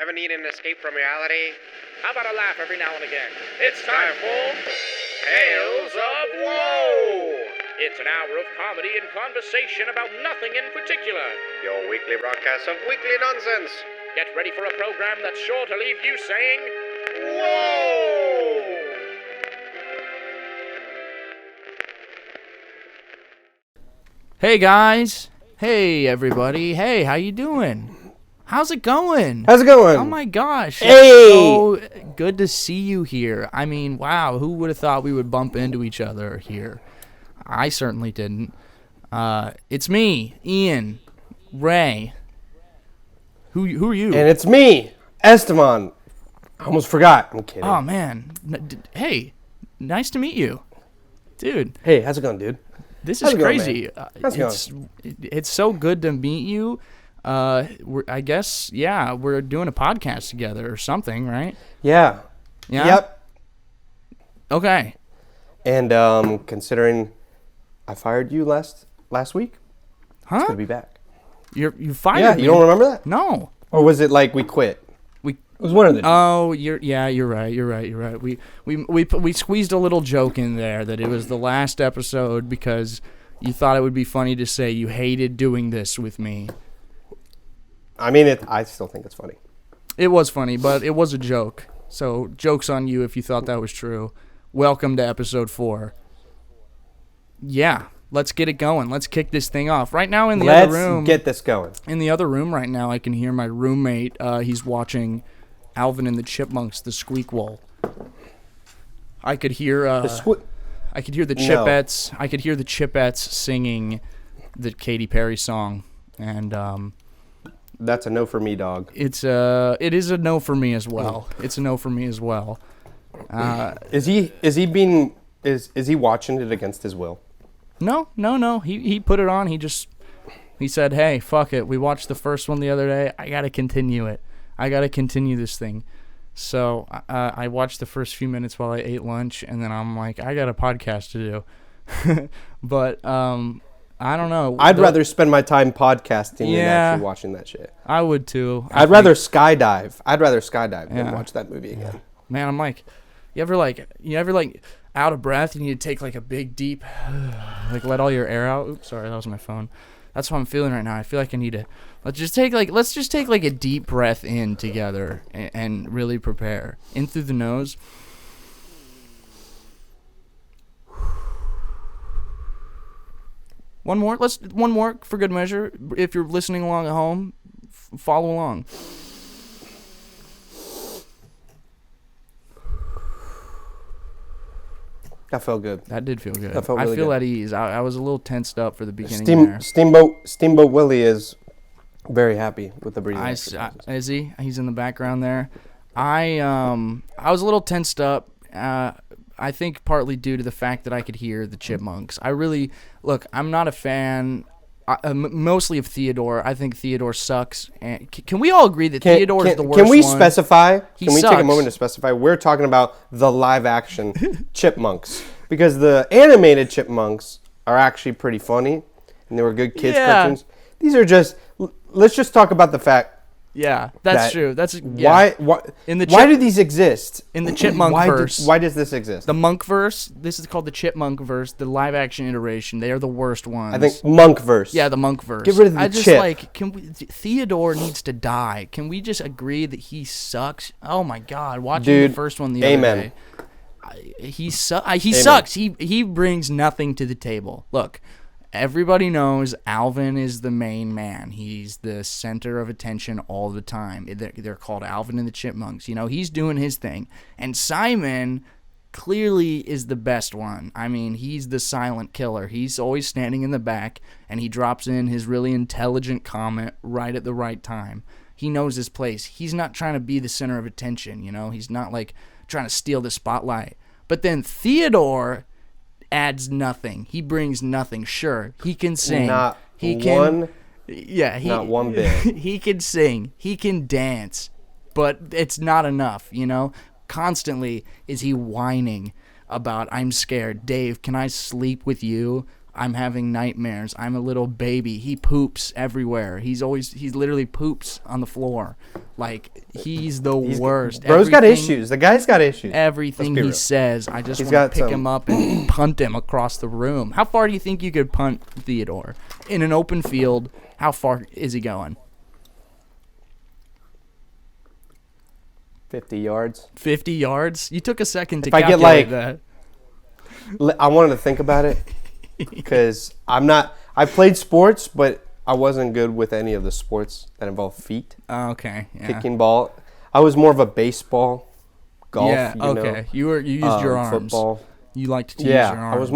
ever need an escape from reality? How about a laugh every now and again? It's time for Tales of Woe! It's an hour of comedy and conversation about nothing in particular. Your weekly broadcast of weekly nonsense. Get ready for a program that's sure to leave you saying, Whoa! Hey guys, hey everybody, hey, how you doing? How's it going? How's it going? Oh my gosh, Hey! it's so good to see you here. I mean, wow, who would have thought we would bump into each other here? I certainly didn't. It's me, Ian, Ray. Who are you? And it's me, Estevan. I almost forgot. I'm kidding. Oh man, hey, nice to meet you, dude. Hey, how's it going, dude? This How's is it going, crazy. man? It's so good to meet you. I guess, yeah, we're doing a podcast together or something, right? Yeah. Yeah. Yep. Okay. And considering I fired you last week, Huh? it's good to be back. You fired Yeah, me. you don't remember that? No. Or was it like we quit? It was one of the two. Oh, you're right. We squeezed a little joke in there that it was the last episode because you thought it would be funny to say you hated doing this with me. I mean, I still think it's funny. It was funny, but it was a joke. So, joke's on you if you thought that was true. Welcome to episode 4. Yeah, let's get it going. Let's kick this thing off. Right now in the other room. Let's get this going. In the other room right now, I can hear my roommate. He's watching Alvin and the Chipmunks, the Squeakquel. I could hear I could hear the Chipettes. I could hear the Chipettes singing the Katy Perry song, and that's a no for me, dog. it is a no for me as well. It's a no for me as well. Is he watching it against his will? No. He put it on. He said, "Hey, fuck it. We watched the first one the other day. I gotta continue it. I gotta continue this thing." So I watched the first few minutes while I ate lunch, and then I'm like, I got a podcast to do. But I don't know. I'd rather spend my time podcasting than Yeah. actually watching that shit. I would too. I'd rather skydive than watch that movie again. Man, I'm like, you ever out of breath? You need to take like a big deep, like let all your air out. Oops, sorry, that was my phone. That's what I'm feeling right now. I feel like I need to let's just take like a deep breath in together and really prepare. In through the nose. One more for good measure. If you're listening along at home, follow along. That felt good. That did feel good. That felt really I feel good. at ease. I was a little tensed up for the beginning there. Steamboat Willie is very happy with the breathing exercises. Is he? He's in the background there. I was a little tensed up. I think partly due to the fact that I could hear the Chipmunks. I'm not a fan. Mostly of Theodore. I think Theodore sucks. And can we all agree that Theodore is the worst one? Can we specify? Can we take a sucks. moment to specify? We're talking about the live-action Chipmunks. Because the animated Chipmunks are actually pretty funny. And they were good kids' cartoons. These are just... Let's just talk about the fact... Yeah, that's true. Yeah. Why do these exist? In the Chipmunk verse. Why does this exist? The Monk verse. This is called the Chipmunk verse. The live action iteration. They are the worst ones. I think Monk verse. Yeah, the Monk verse. Get rid of the chip. Theodore needs to die. Can we just agree that he sucks? Oh my God! Watching the first one the other day. He sucks. He brings nothing to the table. Look. Everybody knows Alvin is the main man. He's the center of attention all the time. They're called Alvin and the Chipmunks. You know, he's doing his thing. And Simon clearly is the best one. I mean, he's the silent killer. He's always standing in the back, and he drops in his really intelligent comment right at the right time. He knows his place. He's not trying to be the center of attention, you know? He's not, like, trying to steal the spotlight. But then Theodore... adds nothing. He brings nothing. Sure, he can sing. Not one bit. He can sing. He can dance. But it's not enough, you know? Constantly is he whining about, I'm scared. Dave, can I sleep with you? I'm having nightmares. I'm a little baby. He poops everywhere. He's literally poops on the floor. Like, he's the worst. Bro's got issues. The guy's got issues. Everything he says, I just want to pick him up and punt him across the room. How far do you think you could punt Theodore? In an open field, how far is he going? 50 yards. 50 yards? You took a second to calculate that. I wanted to think about it because I played sports, but I wasn't good with any of the sports that involve feet. Oh, okay. Yeah. Kicking ball. I was more of a baseball, golf. Yeah, okay. You used your arms. Football. You liked to use your arms. Yeah, I was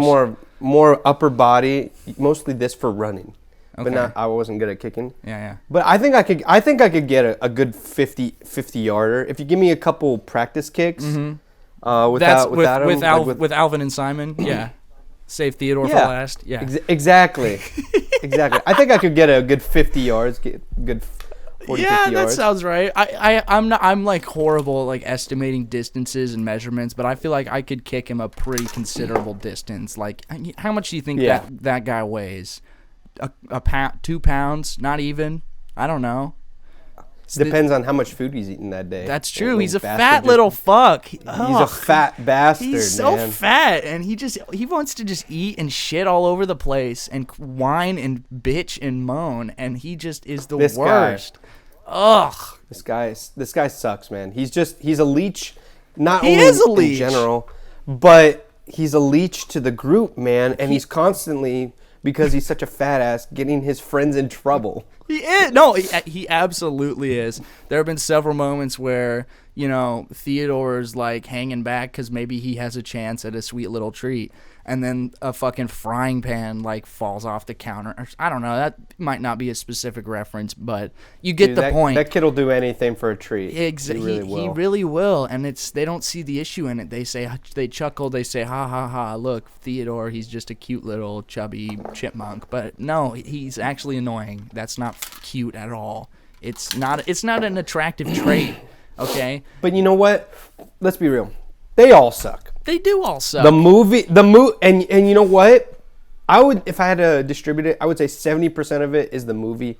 more upper body, mostly this for running. Okay. But I wasn't good at kicking. Yeah. But I think I could get a good 50 yarder if you give me a couple practice kicks. Mm-hmm. With Alvin and Simon. Yeah. Save Theodore for last. Yeah. Exactly. I think I could get a good 50 yards. Get good 40, 50 yards. Yeah, that sounds right. I'm like horrible at like estimating distances and measurements, but I feel like I could kick him a pretty considerable distance. Like, how much do you think that guy weighs? A pound, 2 pounds, not even. I don't know. Depends on how much food he's eating that day. That's true. He's a fat little fuck. He's a fat bastard. He's so fat, and he wants to just eat and shit all over the place and whine and bitch and moan, and he just is the worst. Ugh. This guy sucks, man. He's a leech. He is a leech in general, but he's a leech to the group, man, and he's constantly, because he's such a fat ass, getting his friends in trouble. He is. No, he absolutely is. There have been several moments where, Theodore's like hanging back because maybe he has a chance at a sweet little treat. And then a fucking frying pan like falls off the counter. I don't know. That might not be a specific reference, but you get the point. That kid will do anything for a treat. Exactly. He really will. And they don't see the issue in it. They chuckle. They say, ha ha ha. Look, Theodore, he's just a cute little chubby chipmunk. But no, he's actually annoying. That's not cute at all. It's not an attractive trait. Okay. But you know what? Let's be real. They all suck. They do all suck. The movie, and you know what? I would, if I had to distribute it, I would say 70% of it is the movie,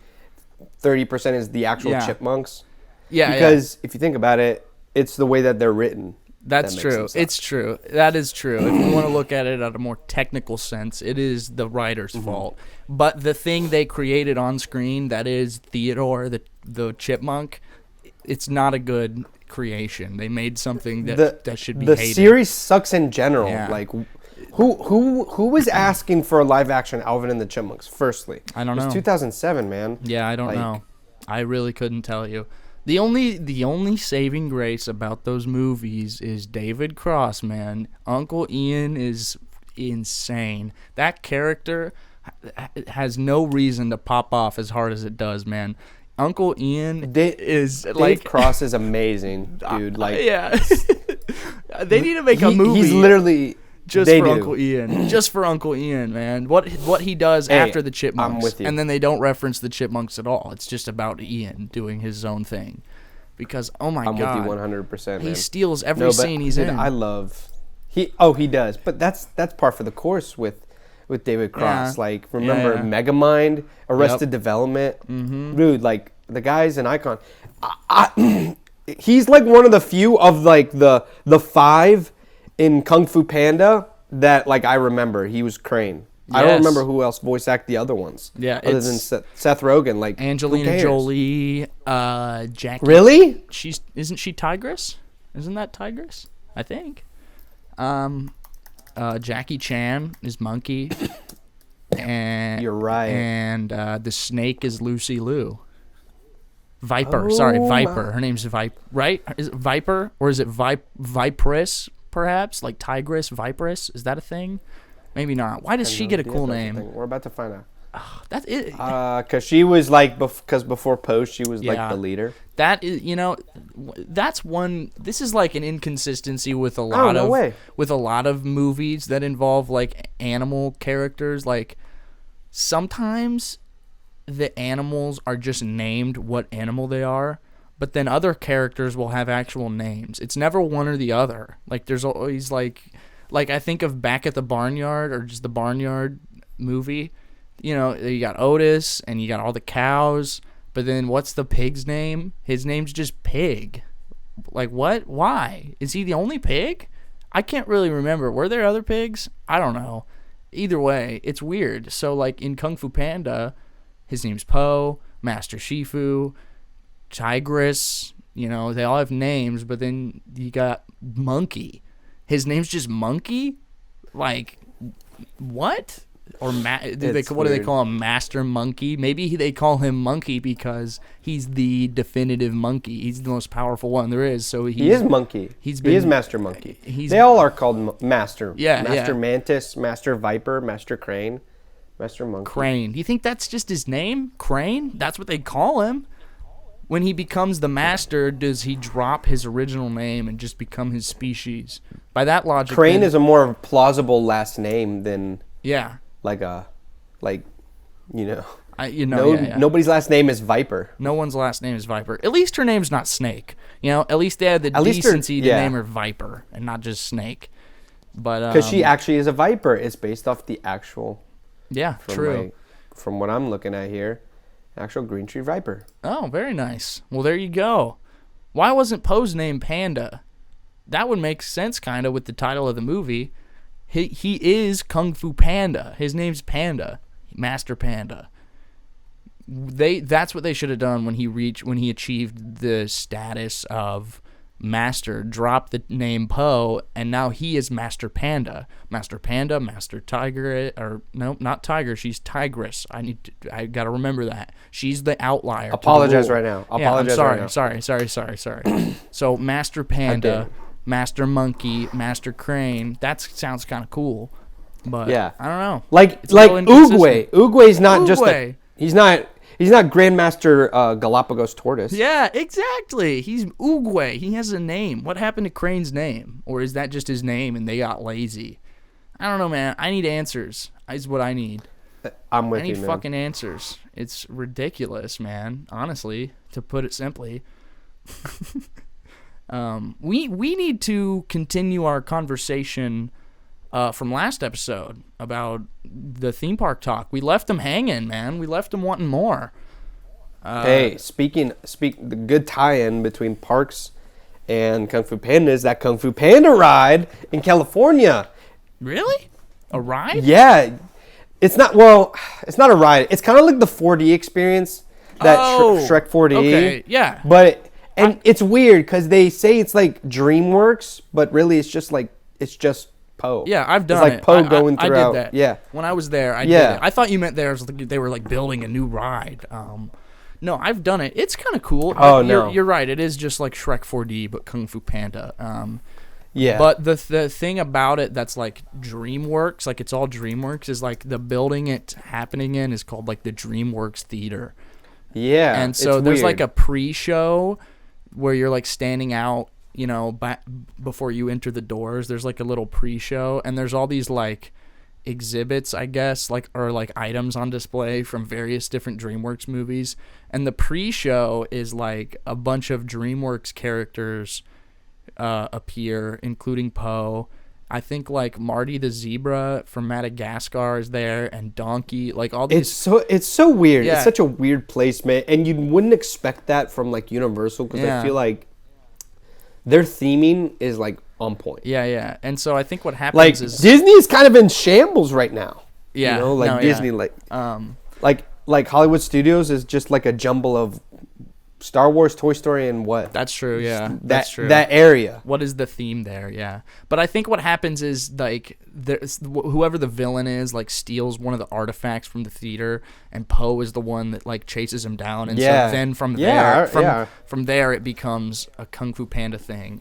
30% is the actual chipmunks. Yeah. Because if you think about it, it's the way that they're written. That's true. It's true. That is true. If you want to look at it at a more technical sense, it is the writer's fault. But the thing they created on screen, that is Theodore, the chipmunk, it's not a good creation. They made something that should be hated. The series sucks in general. Yeah. Like, who was asking for a live action Alvin and the Chipmunks? Firstly, I don't know. It was 2007, man. Yeah, I don't know. I really couldn't tell you. The only saving grace about those movies is David Cross, man. Uncle Ian is insane. That character has no reason to pop off as hard as it does, man. Uncle Ian is like... Dave Cross is amazing, dude. Yeah. They need to make a movie. He's literally... Uncle Ian. Just for Uncle Ian, man. What he does after the Chipmunks. I'm with you. And then they don't reference the Chipmunks at all. It's just about Ian doing his own thing. Because, oh my God. I'm with you 100%, man. He steals every scene he's in. I love... He does. But that's par for the course with David Cross. Yeah. Like, remember Megamind, Arrested Development? Mm-hmm. Dude, like, the guy's an icon. He's like one of the few of like the 5 in Kung Fu Panda that like I remember. He was Crane. Yes. I don't remember who else voice acted the other ones. Yeah, other than Seth Rogen, like Angelina Jolie, Jackie. Really? Isn't she Tigress? Isn't that Tigress? I think. Jackie Chan is Monkey. And you're right. And the snake is Lucy Liu. Viper. Sorry, Viper. Her name's Viper, right? Is it Viper? Or is it Viperess, perhaps? Like Tigress, Viperess? Is that a thing? Maybe not. Why does she get a cool name? We're about to find out. That's it. Because she was like, because before Post, she was like the leader. That is, that's one. This is like an inconsistency with a lot of movies that involve like animal characters. Like sometimes the animals are just named what animal they are, but then other characters will have actual names. It's never one or the other. Like there's always like I think of Back at the Barnyard or just the Barnyard. movie. You know, you got Otis and you got all the cows, but then what's the pig's name? His name's just Pig. Like, what? Why? Is he the only pig? I can't really remember. Were there other pigs? I don't know. Either way, it's weird. So, like, in Kung Fu Panda, his name's Po, Master Shifu, Tigress, you know, they all have names, but then you got Monkey. His name's just Monkey? Like, what? Or what do they call him? Master Monkey? Maybe they call him Monkey because he's the definitive monkey. He's the most powerful one there is. So he is Monkey. He is Master Monkey. They all are called Master. Yeah, Master Mantis, Master Viper, Master Crane, Master Monkey. Crane. Do you think that's just his name? Crane? That's what they call him. When he becomes the master, does he drop his original name and just become his species? By that logic, Crane is a more plausible last name than nobody's last name is Viper. No one's last name is Viper. At least her name's not Snake. You know, at least they had the decency to name her Viper and not just Snake. But because she actually is a Viper, it's based off the actual. Yeah, true. From what I'm looking at here, actual Green Tree Viper. Oh, very nice. Well, there you go. Why wasn't Poe's name Panda? That would make sense, kind of, with the title of the movie. He is Kung Fu Panda. His name's Panda, Master Panda. That's what they should have done when he achieved the status of Master. Dropped the name Po, and now he is Master Panda. Master Panda, Master Tiger, or no, not Tiger. She's Tigress. I gotta remember that. She's the outlier. Apologize right now. I'm sorry. So Master Panda, Master Monkey, Master Crane. That sounds kind of cool, but I don't know. Like Oogway. Oogway's not just he's not Grandmaster Galapagos Tortoise. Yeah, exactly. He's Oogway. He has a name. What happened to Crane's name? Or is that just his name and they got lazy? I don't know, man. I need answers. Is what I need. I'm with you, man. I need fucking answers. It's ridiculous, man. Honestly, to put it simply. We need to continue our conversation from last episode about the theme park talk. We left them hanging, man. We left them wanting more. Hey, the good tie-in between parks and Kung Fu Panda is that Kung Fu Panda ride in California. Really? A ride? Yeah. It's not a ride. It's kind of like the 4D experience, that Shrek 4D. Okay, yeah. But it's weird because they say it's like DreamWorks, but really it's just Po. Yeah, I've done it. It's like Po going throughout. I did that. Yeah. When I was there, I did it. I thought you meant they were like building a new ride. No, I've done it. It's kind of cool. Oh, no. You're right. It is just like Shrek 4D, but Kung Fu Panda. Yeah. But the thing about it that's like DreamWorks, like it's all DreamWorks, is like the building it's happening in is called like the DreamWorks Theater. Yeah. And so there's like a pre-show where you're like standing out, you know, before you enter the doors. There's like a little pre-show, and there's all these like exhibits, I guess, like, or like items on display from various different DreamWorks movies. And the pre-show is like a bunch of DreamWorks characters appear, including Po. I think like Marty the zebra from Madagascar is there, and Donkey, like all these. It's so weird. Yeah. It's such a weird placement, and you wouldn't expect that from like Universal, because I feel like their theming is like on point. Yeah. And so I think what happens like is Disney is kind of in shambles right now. Yeah, you know, like Disney, yeah. like Hollywood Studios is just like a jumble of Star Wars, Toy Story, and what? That's true, yeah. That's true. That area. What is the theme there, yeah. But I think what happens is, like, whoever the villain is, like, steals one of the artifacts from the theater, and Po is the one that, like, chases him down. And so then from there, it becomes a Kung Fu Panda thing.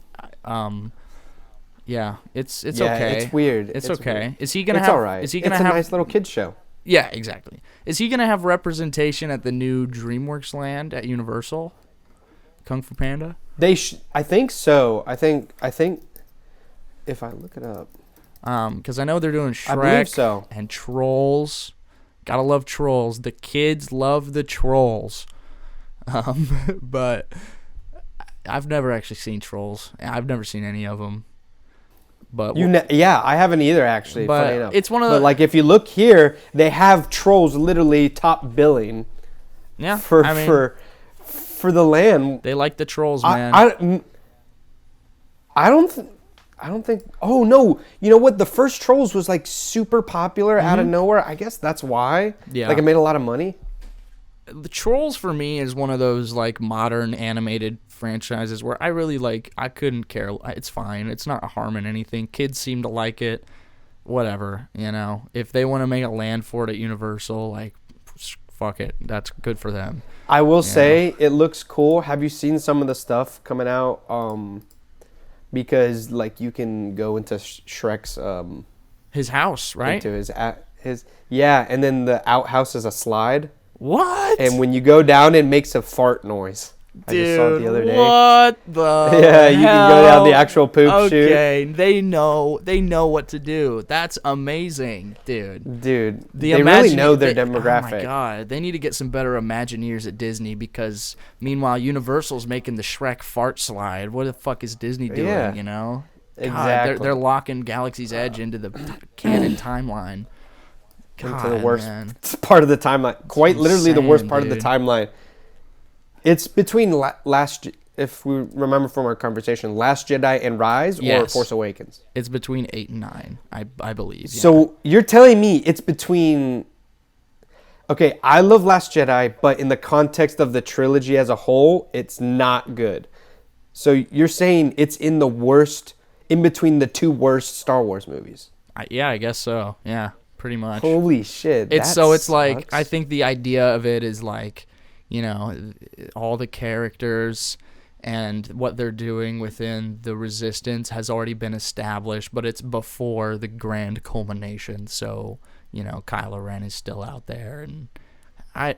Yeah, it's okay. It's weird. It's okay. Weird. Is he gonna have? It's all right. Is he gonna have a nice little kids show? Yeah, exactly. Is he gonna have representation at the new DreamWorks Land at Universal? Kung Fu Panda? I think so. I think if I look it up. Because I know they're doing Shrek I believe so. And Trolls. Gotta love Trolls. The kids love the Trolls. But I've never actually seen Trolls. I've never seen any of them. But yeah, I haven't either actually. but funny enough. it's one of the But like if you look here, they have Trolls literally top billing. Yeah, For the land. They like the Trolls, man. I don't think. Oh no! You know what? The first Trolls was like super popular out of nowhere. I guess that's why. Yeah. Like it made a lot of money. The Trolls for me is one of those like modern animated franchises where I really like. I couldn't care. It's fine. It's not harming anything. Kids seem to like it. Whatever, you know. If they want to make a land for it at Universal, like, fuck it. That's good for them. I will say it looks cool. Have you seen some of the stuff coming out? Because like you can go into Shrek's his house, right? into his yeah, and then the outhouse is a slide. What? And when you go down, it makes a fart noise. I just saw it the other day. What the Yeah, you can go down the hell? actual poop chute. Okay, they know what to do. That's amazing, dude. Dude, they really know their demographic. Oh my god, they need to get some better Imagineers at Disney because meanwhile Universal's making the Shrek fart slide. What the fuck is Disney doing? Yeah. You know? God, Exactly. they're locking Galaxy's Edge into the canon timeline. Into the God, worst man. part of the timeline. Quite literally the worst insane, part of the dude. timeline. It's between if we remember from our conversation, Last Jedi and Rise or Yes. Force Awakens. It's between 8 and 9, I believe. Yeah. So you're telling me it's between... Okay, I love Last Jedi, but in the context of the trilogy as a whole, it's not good. So you're saying it's in between the two worst Star Wars movies. I guess so. Yeah, pretty much. Holy shit. It's like sucks. I think the idea of it is like, you know, all the characters and what they're doing within the Resistance has already been established, but it's before the grand culmination. So, you know, Kylo Ren is still out there, and I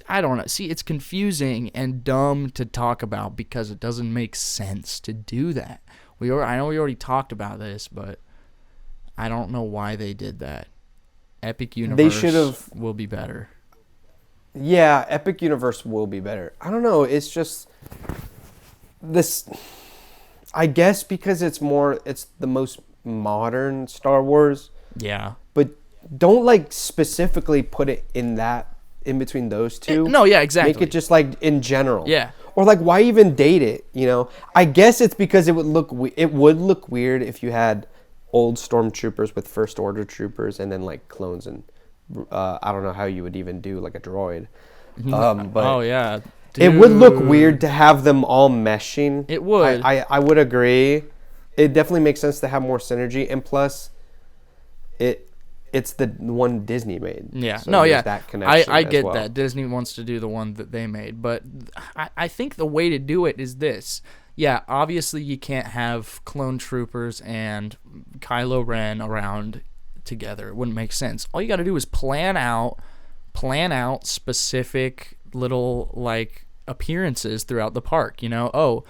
don't know. See, it's confusing and dumb to talk about because it doesn't make sense to do that. I know we already talked about this, but I don't know why they did that. Epic Universe will be better. Yeah, Epic Universe will be better. I don't know. It's just this. I guess because it's the most modern Star Wars. Yeah. But don't like specifically put it in between those two. No, yeah, exactly. Make it just like in general. Yeah. Or like, why even date it? You know. I guess it's because it would look weird if you had old stormtroopers with First Order troopers and then like clones and. I don't know how you would even do like a droid. But oh yeah, it would look weird to have them all meshing. It would. I would agree. It definitely makes sense to have more synergy, and plus, it's the one Disney made. Yeah. So no. there's Yeah. That connection I as get well. that Disney wants to do the one that they made, but I think the way to do it is this. Yeah. Obviously, you can't have clone troopers and Kylo Ren around together. It wouldn't make sense. All you got to do is plan out specific little like appearances throughout the park. You know,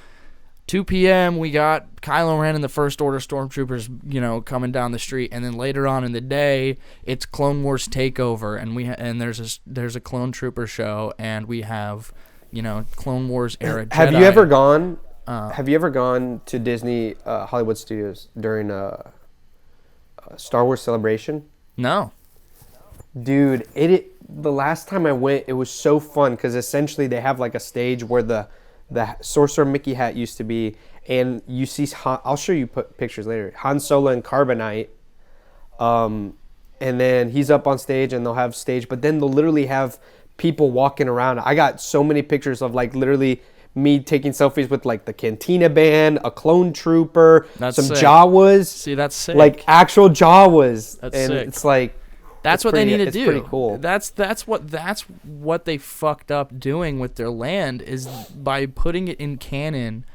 2 p.m. we got Kylo Ren and the First Order stormtroopers, you know, coming down the street, and then later on in the day it's Clone Wars Takeover, and there's a clone trooper show, and we have, you know, Clone Wars era Jedi. Have you ever gone to Disney Hollywood Studios during a Star Wars Celebration? No. Dude, the last time I went, it was so fun because essentially they have like a stage where the Sorcerer Mickey hat used to be, and you see I'll show you pictures later. Han Solo and Carbonite, and then he's up on stage, and they'll have stage, but then they'll literally have people walking around. I got so many pictures of like literally me taking selfies with like the Cantina Band, a clone trooper, That's some sick. Jawas. See, that's sick. Like actual Jawas. That's and sick. It's like That's what they need to do. It's pretty cool. That's what they fucked up doing with their land is by putting it in canon.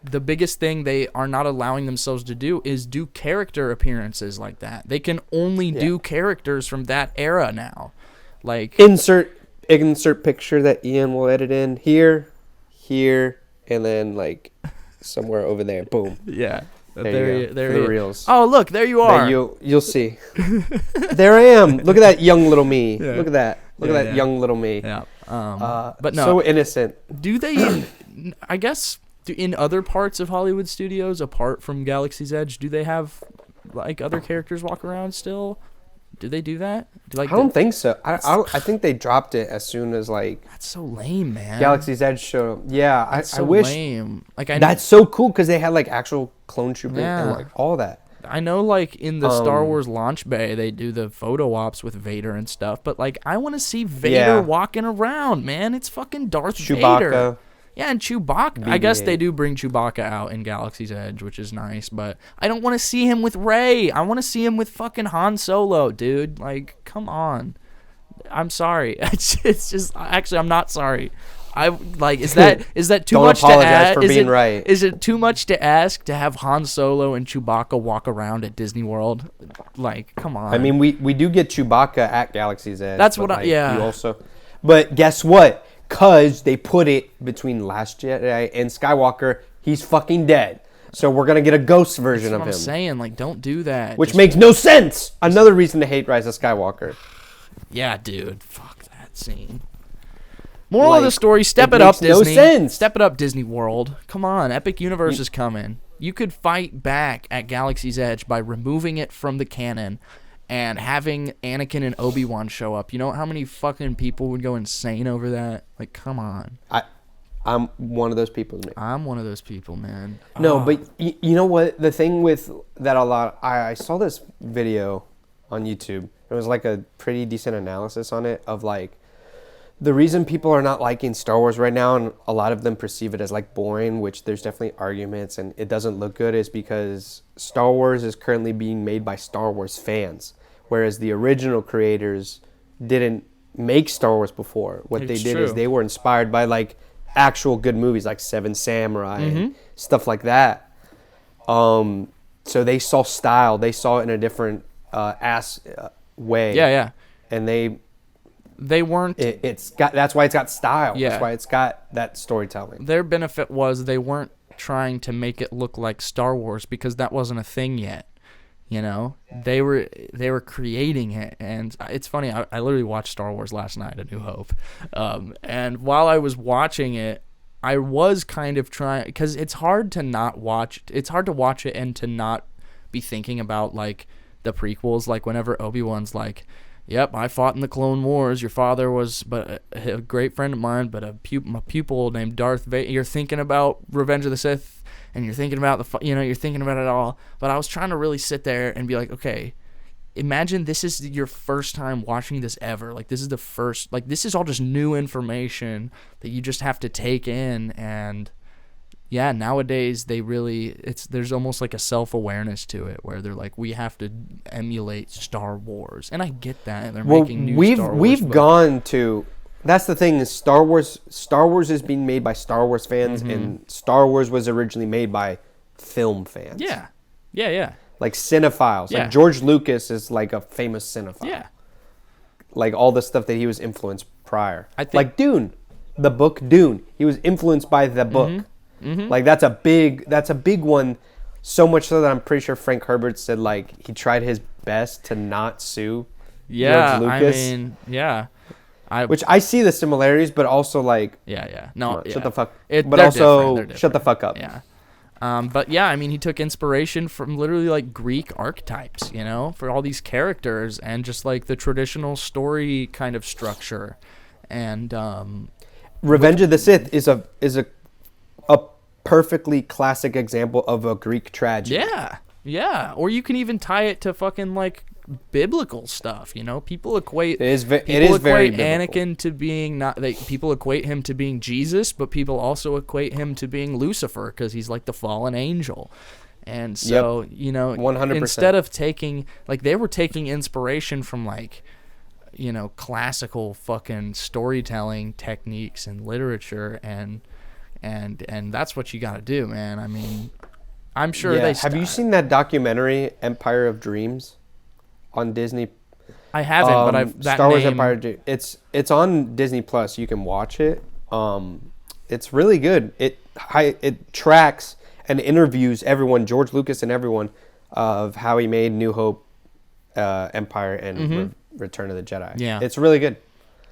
The biggest thing they are not allowing themselves to do is do character appearances like that. They can only do characters from that era now. Like insert picture that Ian will edit in here, and then like somewhere over there. Boom. Yeah. There you go. There For the you- reels. Oh, look, there you are. You'll see. There I am. Look at that young little me. Yeah. Look at that. Look at that young little me. Yeah. But no. So innocent. Do they? I guess in other parts of Hollywood studios, apart from Galaxy's Edge, do they have like other characters walk around still? Do they do that? I don't think so. I think they dropped it as soon as like. That's so lame, man. Galaxy's Edge showed up. Yeah, I wish. Lame. Like that's so cool because they had like actual clone troopers and like all that. I know, like in the Star Wars launch bay, they do the photo ops with Vader and stuff. But like, I want to see Vader walking around, man. It's fucking Darth Vader. Yeah, and Chewbacca. BB-8. I guess they do bring Chewbacca out in Galaxy's Edge, which is nice. But I don't want to see him with Rey. I want to see him with fucking Han Solo, dude. Like, come on. I'm sorry. It's just actually, I'm not sorry. I like is that too much to ask? For being right. Is it too much to ask to have Han Solo and Chewbacca walk around at Disney World? Like, come on. I mean, we do get Chewbacca at Galaxy's Edge. That's what you also, but guess what? Cause they put it between Last Jedi and Skywalker, he's fucking dead. So we're gonna get a ghost version of him. I'm saying, like, don't do that. Which makes no sense. Another reason to hate Rise of Skywalker. Yeah, dude. Fuck that scene. Moral of the story: step it up, Disney. No sense. Step it up, Disney World. Come on, Epic Universe is coming. You could fight back at Galaxy's Edge by removing it from the canon and having Anakin and Obi-Wan show up. You know how many fucking people would go insane over that? Like, come on. I'm one of those people, man. I'm one of those people, man. No, but you know what? The thing with that a lot, I saw this video on YouTube. It was like a pretty decent analysis on it of like, the reason people are not liking Star Wars right now, and a lot of them perceive it as like boring, which there's definitely arguments and it doesn't look good, is because Star Wars is currently being made by Star Wars fans, whereas the original creators didn't make Star Wars before. What they did is they were inspired by like actual good movies like Seven Samurai and stuff like that. So they saw style, they saw it in a different way. Yeah. And they weren't. That's why it's got style. Yeah. That's why it's got that storytelling. Their benefit was they weren't trying to make it look like Star Wars because that wasn't a thing yet. You know, they were creating it, and it's funny. I literally watched Star Wars last night, A New Hope, and while I was watching it, I was kind of trying, because it's hard to not watch. It's hard to watch it and to not be thinking about like the prequels. Like whenever Obi-Wan's like, "Yep, I fought in the Clone Wars. Your father was but a great friend of mine, but a pupil named Darth Vader." You're thinking about Revenge of the Sith, and you're thinking about you're thinking about it all. But I was trying to really sit there and be like, okay, imagine this is your first time watching this ever. Like this is the first. Like this is all just new information that you just have to take in. And yeah, nowadays there's almost like a self-awareness to it where they're like, we have to emulate Star Wars, and I get that. They're making new Star Wars. We've gone to. That's the thing is Star Wars is being made by Star Wars fans, and Star Wars was originally made by film fans. Yeah. Like cinephiles. Yeah. Like George Lucas is like a famous cinephile. Yeah. Like all the stuff that he was influenced prior. I think, like Dune, the book Dune. He was influenced by the book. Like that's a big one. So much so that I'm pretty sure Frank Herbert said like he tried his best to not sue George Lucas. I mean, yeah. Which I see the similarities, but also like no, shut the fuck. But also shut the fuck up. Yeah, but yeah, I mean, he took inspiration from literally like Greek archetypes, you know, for all these characters and just like the traditional story kind of structure, and Revenge of the Sith is a perfectly classic example of a Greek tragedy. Yeah, or you can even tie it to fucking like biblical stuff, you know. People equate very Anakin to being people equate him to being Jesus, but people also equate him to being Lucifer because he's like the fallen angel. And so, you know, 100%. Instead of taking, like, they were taking inspiration from like, you know, classical fucking storytelling techniques and literature, and that's what you got to do, man. I mean, I'm sure have you seen that documentary Empire of Dreams on Disney? I haven't, but I've Star Wars Empire. It's on Disney Plus. You can watch it. It's really good. It tracks and interviews everyone, George Lucas and everyone, of how he made New Hope, Empire, and Return of the Jedi. Yeah, it's really good.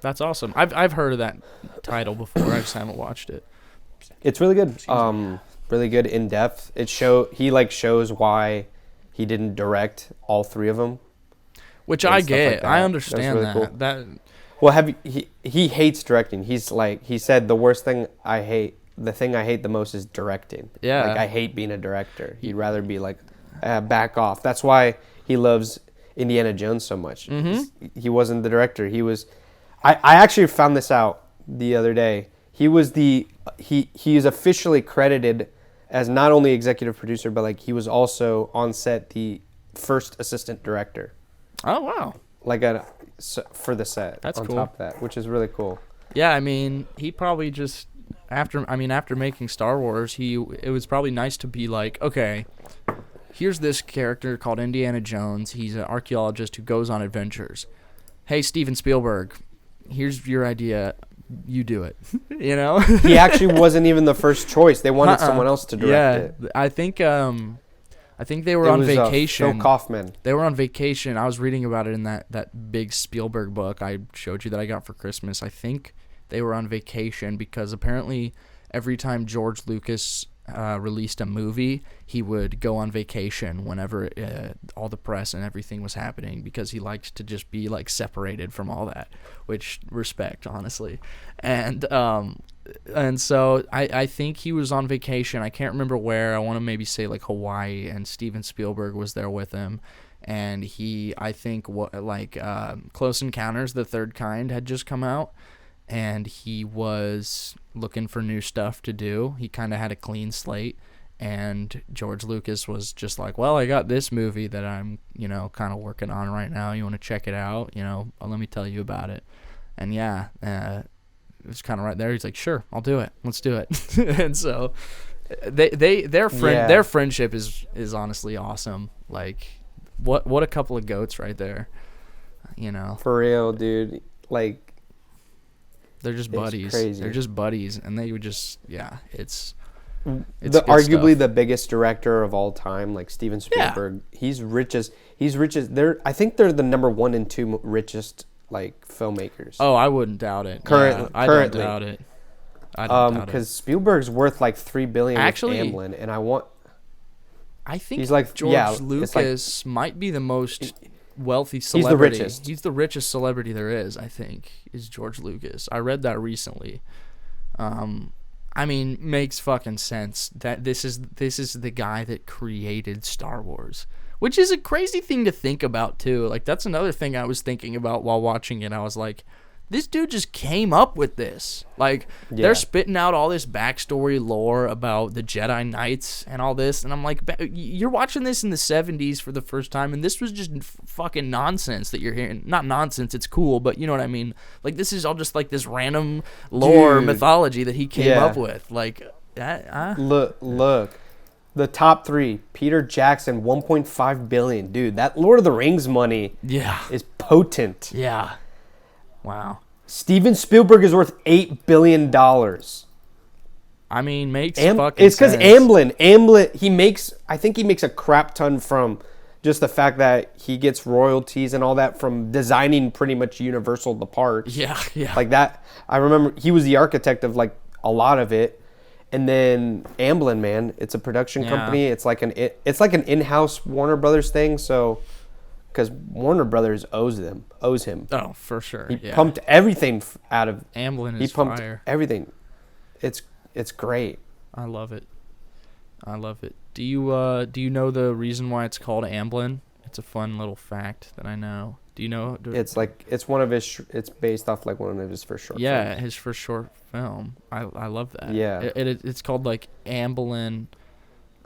That's awesome. I've heard of that title before. I just haven't watched it. It's really good. Really good in depth. He shows why he didn't direct all 3 of them. Which I get. Like I understand really that. Cool. That. Well, he hates directing. He said the worst thing I hate, the thing I hate the most is directing. Yeah. Like I hate being a director. He'd rather be like, back off. That's why he loves Indiana Jones so much. Mm-hmm. He wasn't the director. He was. I actually found this out the other day. He was he is officially credited as not only executive producer, but like he was also on set the first assistant director. Oh wow! Like for the set. That's on cool. top of that, which is really cool. Yeah, I mean, he probably just after making Star Wars, it was probably nice to be like, okay, here's this character called Indiana Jones. He's an archaeologist who goes on adventures. Hey, Steven Spielberg, here's your idea. You do it. You know? He actually wasn't even the first choice. They wanted someone else to direct it. I think they were on vacation. Phil Kaufman. They were on vacation. I was reading about it in that big Spielberg book I showed you that I got for Christmas. I think they were on vacation because apparently every time George Lucas released a movie, he would go on vacation whenever all the press and everything was happening because he liked to just be like separated from all that, which respect, honestly. And so I think he was on vacation. I can't remember where. I want to maybe say like Hawaii, and Steven Spielberg was there with him. And I think Close Encounters, the Third Kind had just come out. And he was looking for new stuff to do. He kind of had a clean slate. And George Lucas was just like, well, I got this movie that I'm, kind of working on right now. You want to check it out? Let me tell you about it. And yeah, it was kind of right there. He's like, sure, I'll do it. Let's do it. And so their friendship is honestly awesome. Like, what a couple of goats right there, For real, dude. Like, they're just buddies. Crazy. They're just buddies, and they would just it's arguably stuff. The biggest director of all time, like Steven Spielberg. Yeah. He's rich as I think they're the number 1 and 2 richest like filmmakers. Oh, I wouldn't doubt it. Currently, I don't doubt it. I don't doubt it. Because Spielberg's worth like $3 billion actually, with Amblin, and I think he's like George Lucas might be the most wealthy celebrity. He's the richest celebrity there is, I think, is George Lucas. I read that recently. Makes fucking sense that this is the guy that created Star Wars, which is a crazy thing to think about too. Like, that's another thing I was thinking about while watching it. I was like, this dude just came up with this. Like, they're spitting out all this backstory lore about the Jedi Knights and all this, and I'm like, you're watching this in the 70s for the first time, and this was just fucking nonsense that you're hearing. Not nonsense, it's cool, but you know what I mean? Like, this is all just like this random lore mythology that he came up with. Like, Look. The top 3, Peter Jackson, $1.5 billion. Dude, that Lord of the Rings money is potent. Yeah. Wow. Steven Spielberg is worth $8 billion. Makes fucking it's because Amblin, I think he makes a crap ton from just the fact that he gets royalties and all that from designing pretty much Universal the parks. Yeah. Like that. I remember he was the architect of like a lot of it. And then Amblin, man, it's a production company. It's like an in-house Warner Brothers thing. So, because Warner Brothers owes him. Oh, for sure. He pumped everything out of Amblin. He pumped everything. It's great. I love it. Do you know the reason why it's called Amblin? It's a fun little fact that I know. Do you know? It's one of his. It's based off like one of his first short. Yeah, films. his first short film. I love that. Yeah. It's called like Amblin,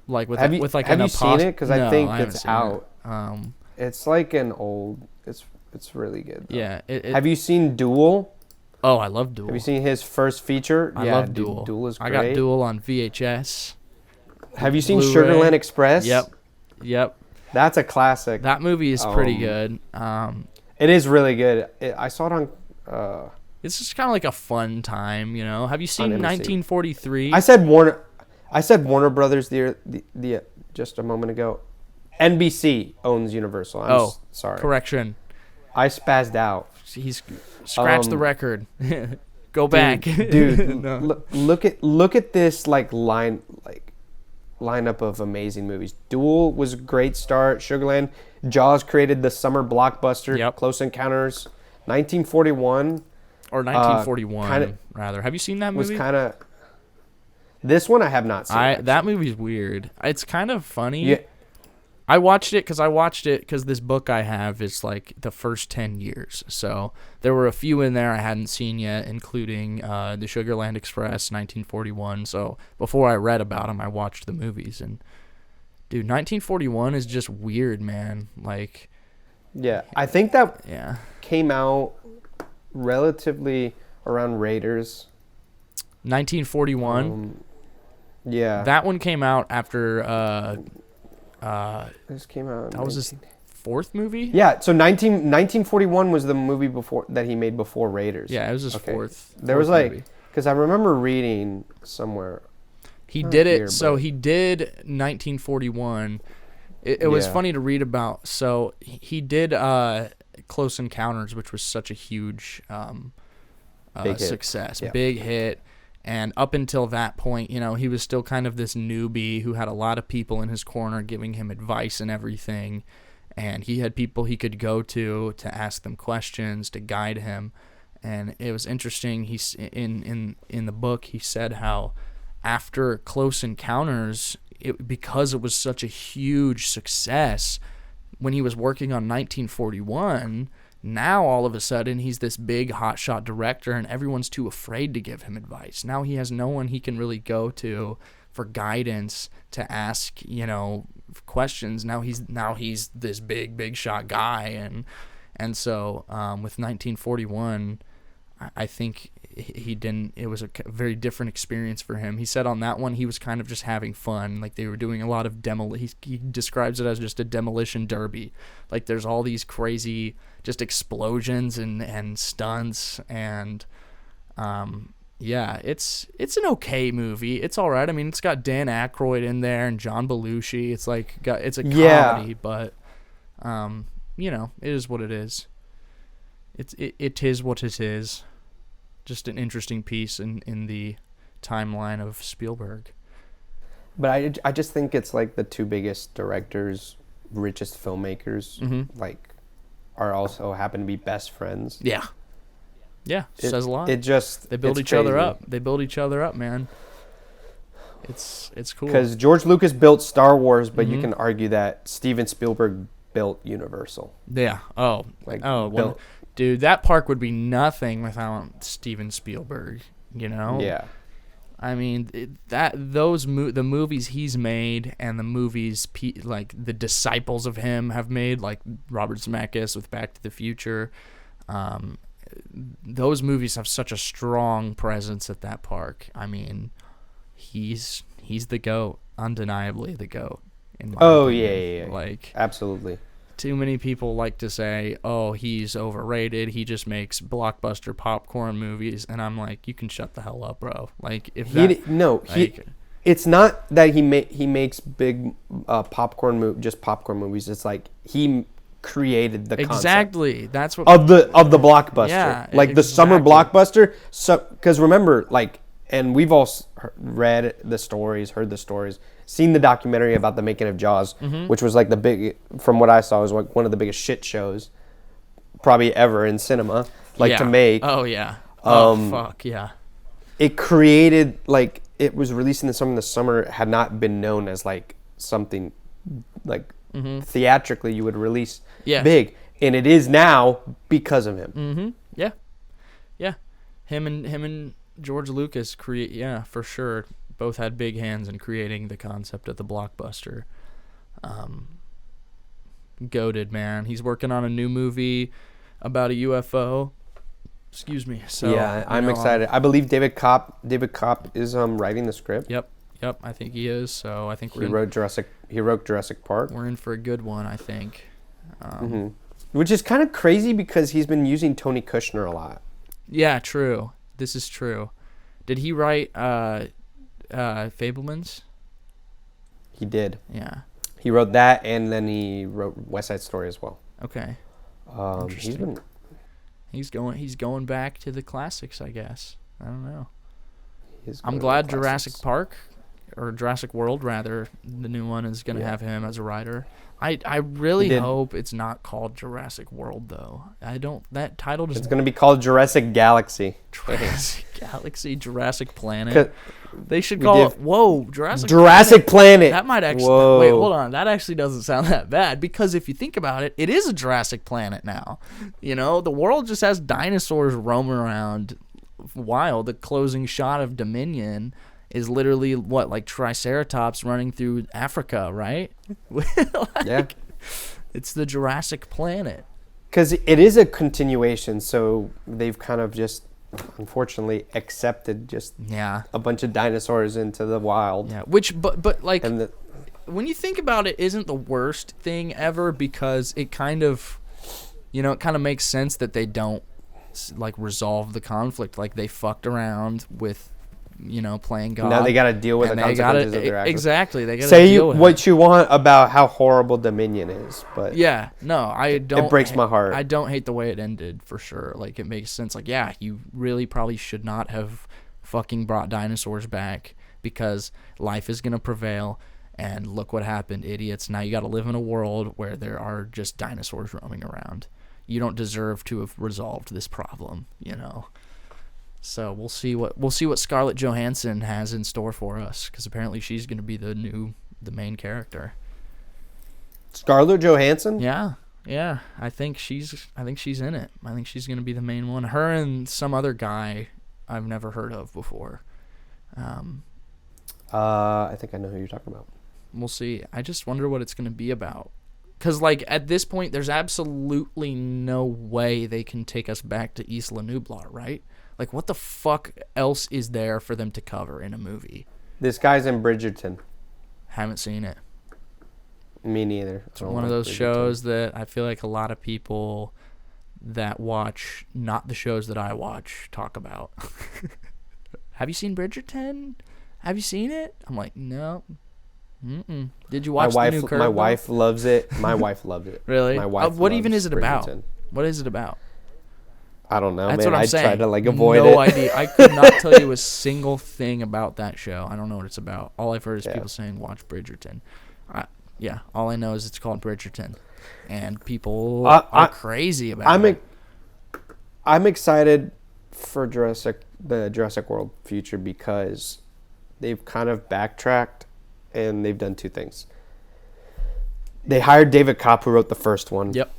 like with have with like have an you seen it? Because I think it's out. It's like an old. It's really good. Though. Yeah. Have you seen Duel? Oh, I love Duel. Have you seen his first feature? I love Duel. Duel is great. I got Duel on VHS. Have you seen Blu-ray. Sugarland Express? Yep. That's a classic. That movie is pretty good. It is really good. I saw it on. It's just kind of like a fun time, you know. Have you seen 1943? I said Warner Brothers the just a moment ago. NBC owns Universal. I'm sorry. Correction. I spazzed out. He's scratched the record. Go back, dude. No. Look at this like line like lineup of amazing movies. Duel was a great start. Sugarland. Jaws created the summer blockbuster. Yep. Close Encounters. 1941. Or 1941, rather. Have you seen that movie? Was kind of... This one I have not seen. That movie's weird. It's kind of funny. Yeah. I watched it because this book I have is like the first 10 years. So there were a few in there I hadn't seen yet, including the Sugarland Express, 1941. So before I read about them, I watched the movies. And, dude, 1941 is just weird, man. Like... Yeah, I think that yeah. came out relatively around Raiders. 1941? Yeah. That one came out after... this came out. That was his fourth movie? Yeah, so 1941 was the movie before that he made before Raiders. Yeah, it was his fourth. There was like, because I remember reading somewhere. He did it, so he did 1941. It was funny to read about. So he did Close Encounters, which was such a huge success, big hit. And up until that point, you know, he was still kind of this newbie who had a lot of people in his corner giving him advice and everything. And he had people he could go to ask them questions, to guide him. And it was interesting. He's in the book, he said how after Close Encounters, because it was such a huge success, when he was working on 1941, now all of a sudden he's this big hotshot director and everyone's too afraid to give him advice. Now he has no one he can really go to for guidance, to ask, you know, questions. Now he's this big shot guy, and so with 1941, I think he didn't. It was a very different experience for him. He said on that one he was kind of just having fun. Like they were doing a lot of he describes it as just a demolition derby. Like there's all these crazy just explosions and stunts and yeah, it's an okay movie. It's all right. I mean, it's got Dan Aykroyd in there and John Belushi. It's like it's a comedy, but you know, it is what it is. It is what it is. Just an interesting piece in the timeline of Spielberg. But I just think it's like the two biggest directors, richest filmmakers, like are also happen to be best friends. Yeah. Yeah, says a lot. They build each other up. They build each other up, man. It's cool. Because George Lucas built Star Wars, but you can argue that Steven Spielberg built Universal. Yeah. Oh. Dude, that park would be nothing without Steven Spielberg, you know? Yeah. I mean, the movies he's made and the movies like the disciples of him have made, like Robert Zemeckis with Back to the Future, those movies have such a strong presence at that park. I mean, he's the GOAT, undeniably the GOAT. In my opinion. Yeah. Like, absolutely. Too many people like to say, "Oh, he's overrated. He just makes blockbuster popcorn movies," and I'm like, "You can shut the hell up, bro." Like, if it's not that he makes big popcorn movies. It's like he created the concept. Exactly. That's what of the blockbuster. Yeah, like the summer blockbuster. So, because remember, like, and we've all read the stories, heard the stories, seen the documentary about the making of Jaws, which was like from what I saw, was like one of the biggest shit shows probably ever in cinema, to make. Oh yeah. Fuck yeah. It created, like, it was released in the summer. It had not been known as like something like theatrically you would release big, and it is now because of him. Yeah. Him and George Lucas for sure. Both had big hands in creating the concept of the blockbuster. Goated, man. He's working on a new movie about a UFO. Excuse me. So yeah, I'm excited. I believe David Kopp is writing the script. Yep. I think he is. So I think he wrote Jurassic Park. We're in for a good one, I think. Which is kind of crazy because he's been using Tony Kushner a lot. Yeah, true. This is true. Did he write Fabelmans? He did. Yeah. He wrote that, and then he wrote West Side Story as well. Okay. He's going back to the classics, I guess. I don't know. I'm glad Jurassic Park or Jurassic World rather, the new one is gonna have him as a writer. I really hope it's not called Jurassic World though. That title just. It's gonna be called Jurassic Galaxy. Jurassic Galaxy, Jurassic Planet. They should call it. Whoa, Jurassic Planet. That might actually. Wait, hold on. That actually doesn't sound that bad because if you think about it, it is a Jurassic Planet now. You know, the world just has dinosaurs roaming around wild. The closing shot of Dominion is literally like Triceratops running through Africa, right? Yeah. It's the Jurassic Planet. Because it is a continuation, so they've kind of just, unfortunately, accepted just a bunch of dinosaurs into the wild. Yeah, but like, when you think about it, isn't the worst thing ever because it kind of, it kind of makes sense that they don't, like, resolve the conflict. Like, they fucked around with, playing God. Now they got to deal with the consequences of their actions. Exactly. They got to deal with what you want about how horrible Dominion is, but I don't. It breaks my heart. I don't hate the way it ended for sure. Like it makes sense. Like you really probably should not have fucking brought dinosaurs back because life is gonna prevail. And look what happened, idiots. Now you got to live in a world where there are just dinosaurs roaming around. You don't deserve to have resolved this problem, So we'll see what Scarlett Johansson has in store for us, because apparently she's going to be the main character. Scarlett Johansson? Yeah. I think she's in it. I think she's going to be the main one. Her and some other guy I've never heard of before. I think I know who you're talking about. We'll see. I just wonder what it's going to be about. Because, like, at this point, there's absolutely no way they can take us back to Isla Nublar, right? Like, what the fuck else is there for them to cover in a movie? This guy's in Bridgerton. Haven't seen it. Me neither. It's one of those shows that I feel like a lot of people that watch not the shows that I watch talk about. Have you seen Bridgerton? Have you seen it? I'm like, no. Mm-mm. Did you watch the new Curb? My wife loves it. My wife loved it. Really? My wife what even is it Bridgerton. about? What is it about? I don't know, That's man. what I'm saying. I try to avoid it. No idea. I could not tell you a single thing about that show. I don't know what it's about. All I've heard is people saying, watch Bridgerton. All I know is it's called Bridgerton. And people are crazy about it. I'm excited for the Jurassic World future because they've kind of backtracked and they've done two things. They hired David Kopp, who wrote the first one. Yep.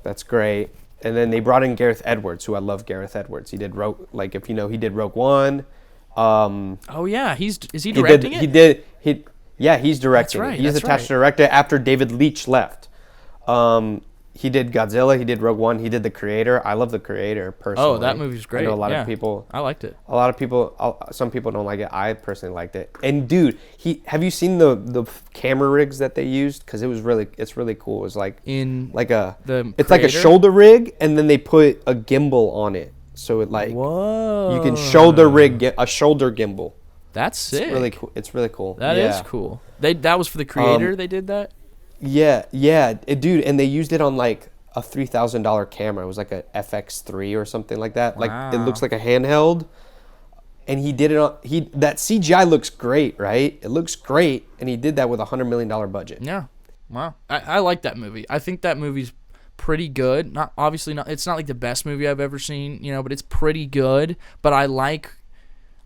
That's great. And then they brought in Gareth Edwards, who I love Gareth Edwards. He did he did Rogue One. Oh yeah, is he directing it? He's directing it. He's attached to direct it after David Leitch left. He did Godzilla. He did Rogue One. He did The Creator. I love The Creator personally. Oh, that movie's great. I know a lot of people. I liked it. A lot of people. Some people don't like it. I personally liked it. And dude, have you seen the camera rigs that they used? Because it's really cool. It was like it's like a shoulder rig, and then they put a gimbal on it, so it you can shoulder rig a shoulder gimbal. That's sick. It's really cool. It's really cool. That is cool. That was for The Creator. They did that. Yeah, dude, and they used it on like a $3,000 camera. It was like a FX3 or something like that. Wow. Like it looks like a handheld. And he did it on that CGI looks great, right? It looks great, and he did that with $100 million budget. Yeah, wow. I like that movie. I think that movie's pretty good. It's not like the best movie I've ever seen, but it's pretty good. But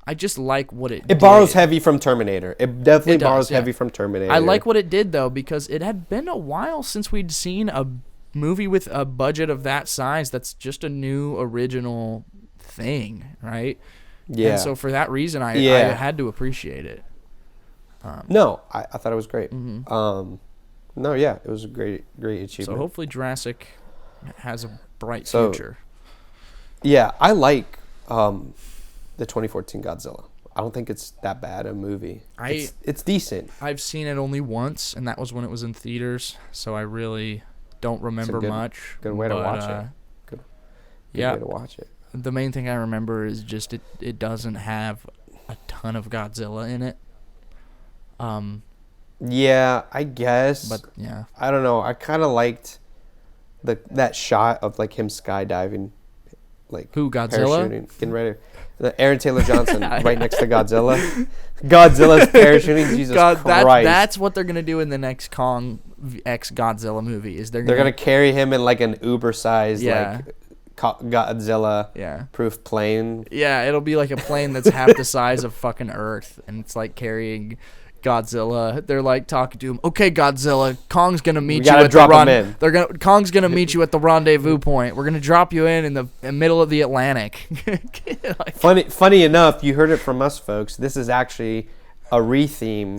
I just like what it did. It borrows heavy from Terminator. It definitely borrows heavy from Terminator. I like what it did, though, because it had been a while since we'd seen a movie with a budget of that size that's just a new original thing, right? Yeah. And so for that reason, I had to appreciate it. I thought it was great. Mm-hmm. It was a great achievement. So hopefully Jurassic has a bright future. Yeah, I like... the 2014 Godzilla. I don't think it's that bad a movie. It's decent. I've seen it only once, and that was when it was in theaters, so I really don't remember much. Good way to watch it. Good way to watch it. The main thing I remember is just it doesn't have a ton of Godzilla in it. Yeah, I guess. But yeah, I don't know. I kind of liked that shot of like him skydiving. like who, Godzilla? parachuting, getting ready. Aaron Taylor Johnson right next to Godzilla. Godzilla's parachuting. Jesus Christ! That's what they're gonna do in the next Kong X Godzilla movie. Is they're gonna carry him in like an Uber-sized like Godzilla proof plane. Yeah, it'll be like a plane that's half the size of fucking Earth, and it's like carrying Godzilla. They're like talking to him. Okay, Godzilla, Kong's gonna meet you at the Kong's gonna meet you at the rendezvous point. We're gonna drop you in the middle of the Atlantic. Like, funny enough, you heard it from us, folks. This is actually a re-theme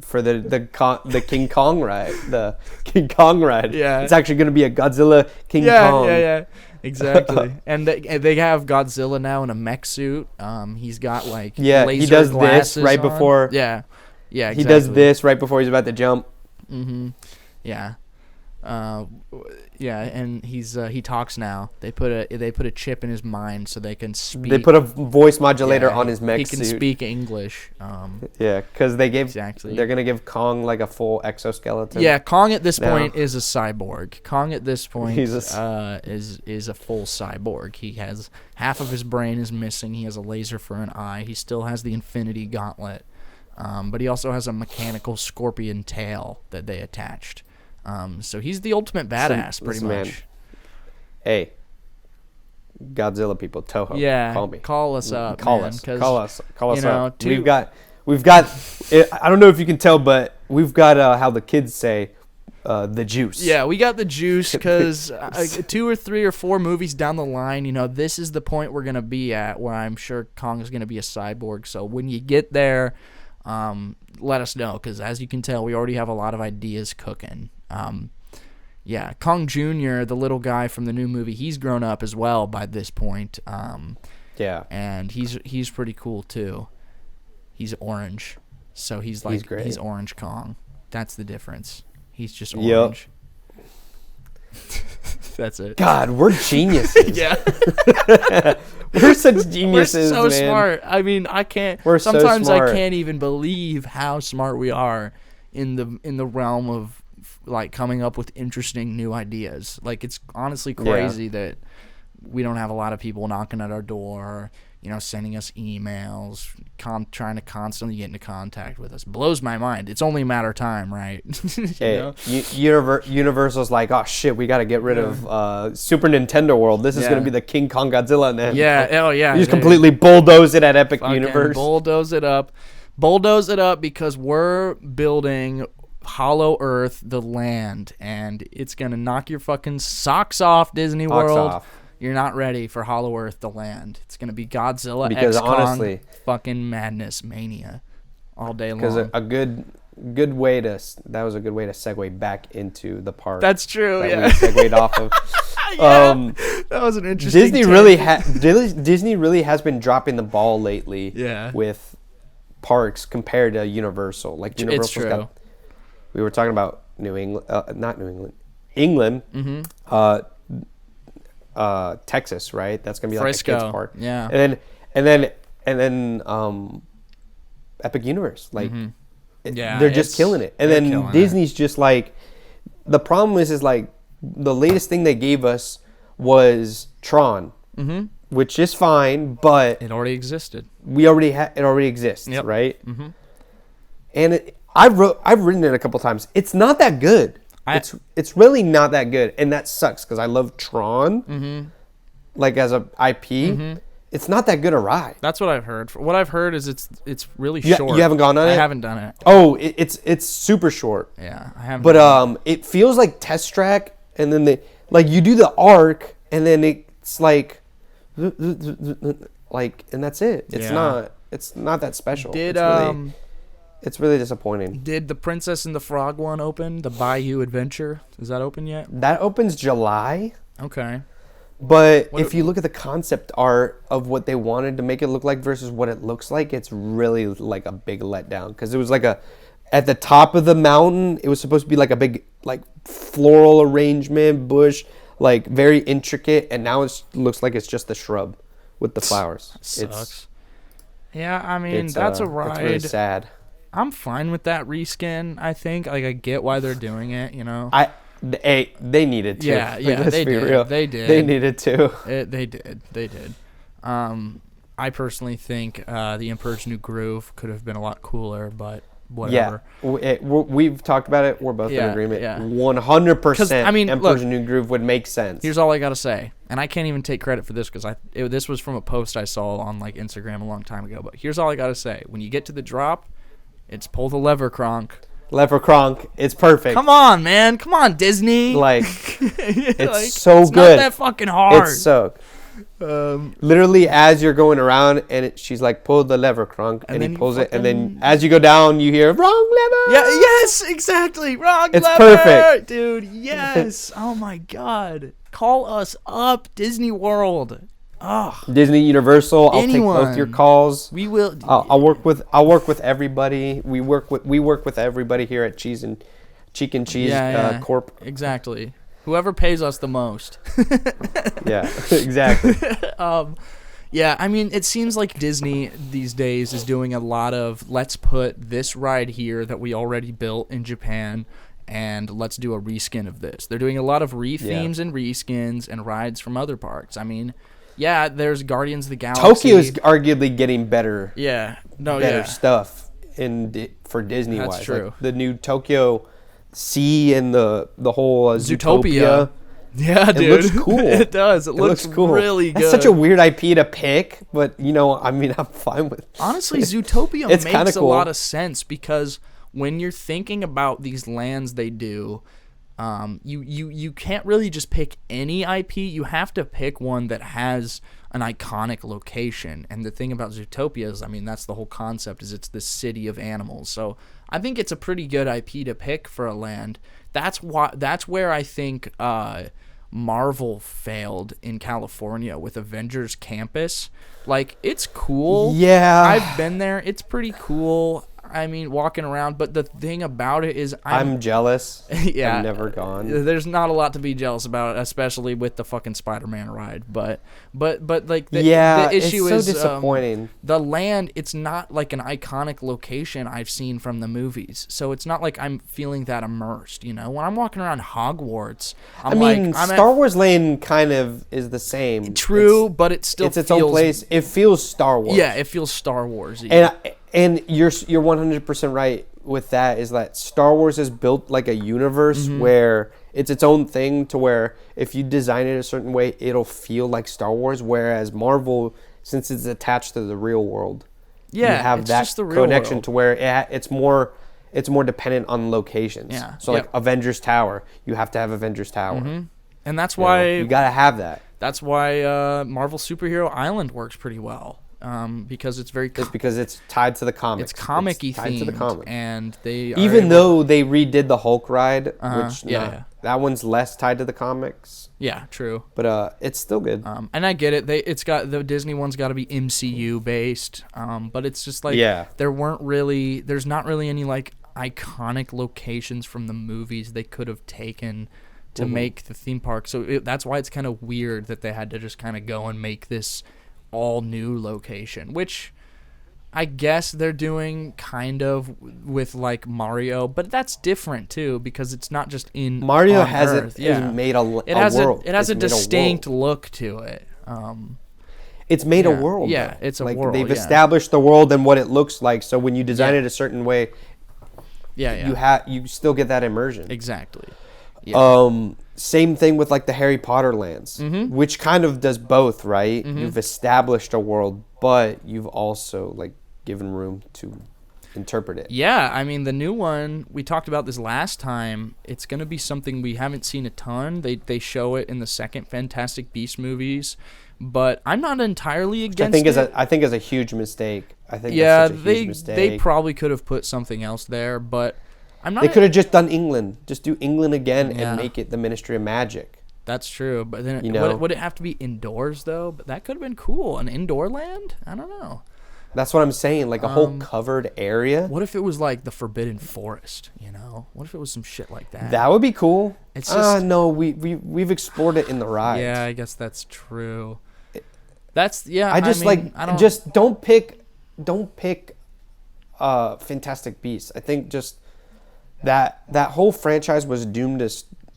for the King Kong ride. The King Kong ride. Yeah, it's actually gonna be a Godzilla King Kong. Yeah. Exactly. And they have Godzilla now in a mech suit. He's got like laser he does this right on. before. Yeah, exactly. He does this right before he's about to jump. Mm-hmm. Yeah. And he talks now. They put a chip in his mind so they can speak. They put a voice modulator on his mech suit. He can speak English. Because they're gonna give Kong like a full exoskeleton. Yeah, Kong at this point is a cyborg. Kong at this point is a full cyborg. He has half of his brain is missing. He has a laser for an eye. He still has the Infinity Gauntlet, but he also has a mechanical scorpion tail that they attached. So he's the ultimate badass, pretty much. Man. Hey, Godzilla people, Toho. Yeah, call me. Call us up. Call man, us up. We've got. I don't know if you can tell, but we've got how the kids say, the juice. Yeah, we got the juice because 2 or 3 or 4 movies down the line, this is the point we're gonna be at where I'm sure Kong is gonna be a cyborg. So when you get there, let us know, because as you can tell, we already have a lot of ideas cooking. Kong Jr., the little guy from the new movie, he's grown up as well by this point. And he's pretty cool too. He's orange, so he's great. He's Orange Kong. That's the difference. He's just orange. Yep. That's it. God, we're geniuses. Yeah. We're such geniuses, We're so man. smart. I mean, I can't. Sometimes I can't even believe how smart we are in the realm of like coming up with interesting new ideas. Like, it's honestly crazy that we don't have a lot of people knocking at our door, sending us emails, trying to constantly get into contact with us. Blows my mind. It's only a matter of time, right? Universal's like, oh shit, we got to get rid of Super Nintendo World. This is going to be the King Kong Godzilla. And then, you just completely bulldoze it at Epic Universe. Bulldoze it up because we're building Hollow Earth, the land, and it's going to knock your fucking socks off, Disney World. You're not ready for Hollow Earth, the land. It's going to be Godzilla X Kong fucking madness mania all day long. Because a good way to segue back into the part. That's true. We segued off of. That was an interesting. Disney really has been dropping the ball lately. Yeah. With parks compared to Universal. Like Universal's got. We were talking about England. Mm-hmm. Texas, right? That's gonna be Frisco, like a kids park. Yeah. And then Epic Universe, like they're just killing it. And then Disney's just like, the problem is like the latest thing they gave us was Tron, which is fine, but it already existed. It already exists, right? Mm-hmm. And I've written it a couple times. It's not that good. It's really not that good, and that sucks because I love Tron, like as a IP. It's not that good a ride. That's what I've heard. What I've heard is it's really short. You haven't gone on it? I haven't done it. Oh, it's super short. Yeah, I haven't. But it feels like Test Track, and then you do the arc, and then it's like, and that's it. It's not that special. It's really disappointing. Did the Princess and the Frog one open? The Bayou Adventure? Is that open yet? That opens July. Okay. But if you look at the concept art of what they wanted to make it look like versus what it looks like, it's really like a big letdown. Because it was like at the top of the mountain, it was supposed to be like a big like floral arrangement, bush, like very intricate. And now it looks like it's just the shrub with the flowers. Sucks. I mean, that's a ride. It's really sad. I'm fine with that reskin, I think. Like, I get why they're doing it, They needed to. Yeah, Let's they be did. real. They did. They needed to. They did. I personally think the Emperor's New Groove could have been a lot cooler, but whatever. Yeah, we've talked about it. We're both in agreement. Yeah. 100%. I mean, Emperor's look, New Groove would make sense. Here's all I gotta say, and I can't even take credit for this because this was from a post I saw on like Instagram a long time ago. But here's all I gotta say: when you get to the drop, it's pull the lever, Kronk. Lever Kronk, it's perfect. Come on, man. Come on, Disney. Like, it's like, so it's good. Not that fucking hard. It's so. Literally, as you're going around, and she's like, "Pull the lever, Kronk," and he pulls it, and then as you go down, you hear "wrong lever." Yeah. Yes. Exactly. Wrong it's lever. Perfect, dude. Yes. Oh my God. Call us up, Disney World. Oh. Disney, Universal. I'll take both your calls. We will. I'll work with everybody. We work with everybody here at Cheek and Cheese Corp. Exactly. Whoever pays us the most. Yeah, exactly. Yeah, I mean, it seems like Disney these days is doing a lot of let's put this ride here that we already built in Japan and let's do a reskin of this. They're doing a lot of rethemes and reskins and rides from other parks. I mean, yeah, there's Guardians of the Galaxy. Tokyo's arguably getting better. Yeah. Better stuff for Disney wise. That's true. Like the new Tokyo Sea and the whole Zootopia. Yeah, dude. It looks cool. It does. It looks cool. Really good. That's such a weird IP to pick, but I mean, I'm fine with it. Honestly, Zootopia It's makes cool. a lot of sense because when you're thinking about these lands they do, you can't really just pick any IP. You have to pick one that has an iconic location. And the thing about Zootopia is, I mean, that's the whole concept, is it's this city of animals. So I think it's a pretty good IP to pick for a land. That's where I think Marvel failed in California with Avengers Campus. Like, it's cool. Yeah. I've been there. It's pretty cool. I mean, walking around, but the thing about it is I'm jealous. Yeah. I've never gone. There's not a lot to be jealous about, especially with the fucking Spider-Man ride. But like the issue it's so is disappointing. The land, it's not like an iconic location I've seen from the movies. So it's not like I'm feeling that immersed, you know? When I'm walking around Hogwarts, I'm Star Wars Lane kind of is the same. True, but it still it's its own place. It feels Star Wars. Yeah, it feels Star Wars-y. And you're 100% right with that, is that Star Wars is built like a universe where it's its own thing, to where if you design it a certain way, it'll feel like Star Wars, whereas Marvel, since it's attached to the real world, you have that just the real connection world. To where it's more dependent on locations. Yeah. So like Avengers Tower, you have to have Avengers Tower. And that's why you got to have that. That's why Marvel Superhero Island works pretty well. Because it's because it's tied to the comics. It's comic-y tied to the comics. And they though they redid the Hulk ride, which that one's less tied to the comics. Yeah, true. But it's still good. And I get it. The Disney one's got to be MCU based. But it's just like there's not really any like iconic locations from the movies they could have taken to make the theme park. So that's why it's kind of weird that they had to just kind of go and make this all new location, which I guess they're doing kind of with like Mario, but that's different too, because it's not just in Mario on Earth. made a world. It has a distinct look to it. It's made a world. Yeah, though. it's a like world. They've established the world and what it looks like. So when you design it a certain way, you still get that immersion. Exactly. Yeah. Same thing with like the Harry Potter lands, which kind of does both, right? You've established a world, but you've also like given room to interpret it. Yeah, I mean the new one, we talked about this last time. It's going to be something we haven't seen a ton. They show it in the second Fantastic Beasts movies, but I'm not entirely against it. I think is a huge mistake. I think that's such a huge mistake. They probably could have put something else there, but they could have just done England. Just do England again and make it the Ministry of Magic. That's true, but then would it have to be indoors though? But that could have been cool. An indoor land? I don't know. That's what I'm saying. Like a whole covered area. What if it was like the Forbidden Forest? You know, what if it was some shit like that? That would be cool. It's just no, we've explored it in the ride. Yeah, I guess that's true. Just don't pick Fantastic Beasts. I think just that whole franchise was doomed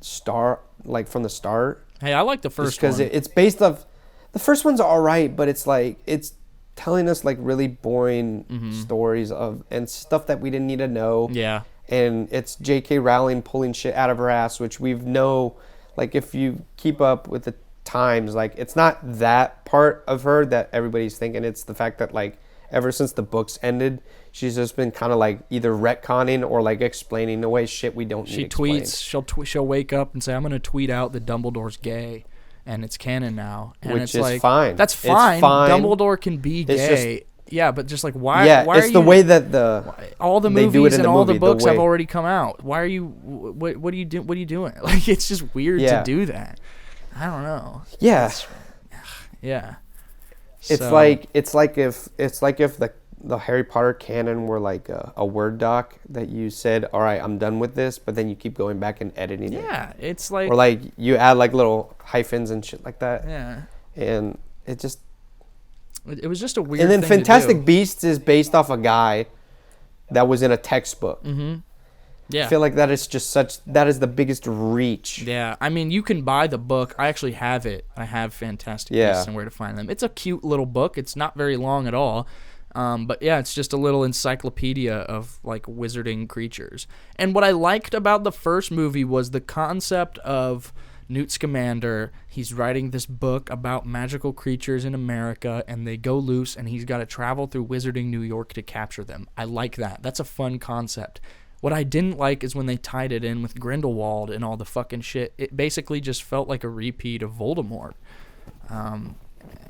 from the start. Hey, I like the first because one. it's based off. The first one's all right, but it's like it's telling us like really boring stories and stuff that we didn't need to know. Yeah. And it's J.K. Rowling pulling shit out of her ass, which we've like if you keep up with the times, like it's not that part of her that everybody's thinking. It's the fact that like ever since the books ended, she's just been kind of like either retconning or like explaining away shit we don't need. She tweets. She'll wake up and say, "I'm going to tweet out that Dumbledore's gay, and it's canon now." And which it's is like, fine. That's fine. It's fine. Dumbledore can be gay. Yeah, but just like why? Yeah, why it's are the you, way that all the they do movies it in and the all movie, the books the have way- already come out. Why are you? What are you doing? What are you doing? Like it's just weird to do that. I don't know. Yeah. Yeah. It's like if the Harry Potter canon were like a Word doc that you said, all right, I'm done with this, but then you keep going back and editing it. Yeah, it's like Or like you add like little hyphens and shit like that. Yeah. And it just. It was just a weird. And then thing Fantastic to do. Beasts is based off a guy that was in a textbook. Mm-hmm. Yeah. I feel like that is the biggest reach. Yeah, I mean, you can buy the book. I actually have it. I have Fantastic Beasts and Where to Find Them. It's a cute little book. It's not very long at all. But yeah, it's just a little encyclopedia of like wizarding creatures. And what I liked about the first movie was the concept of Newt Scamander. He's writing this book about magical creatures in America, and they go loose, and he's got to travel through wizarding New York to capture them. I like that. That's a fun concept. What I didn't like is when they tied it in with Grindelwald and all the fucking shit. It basically just felt like a repeat of Voldemort. It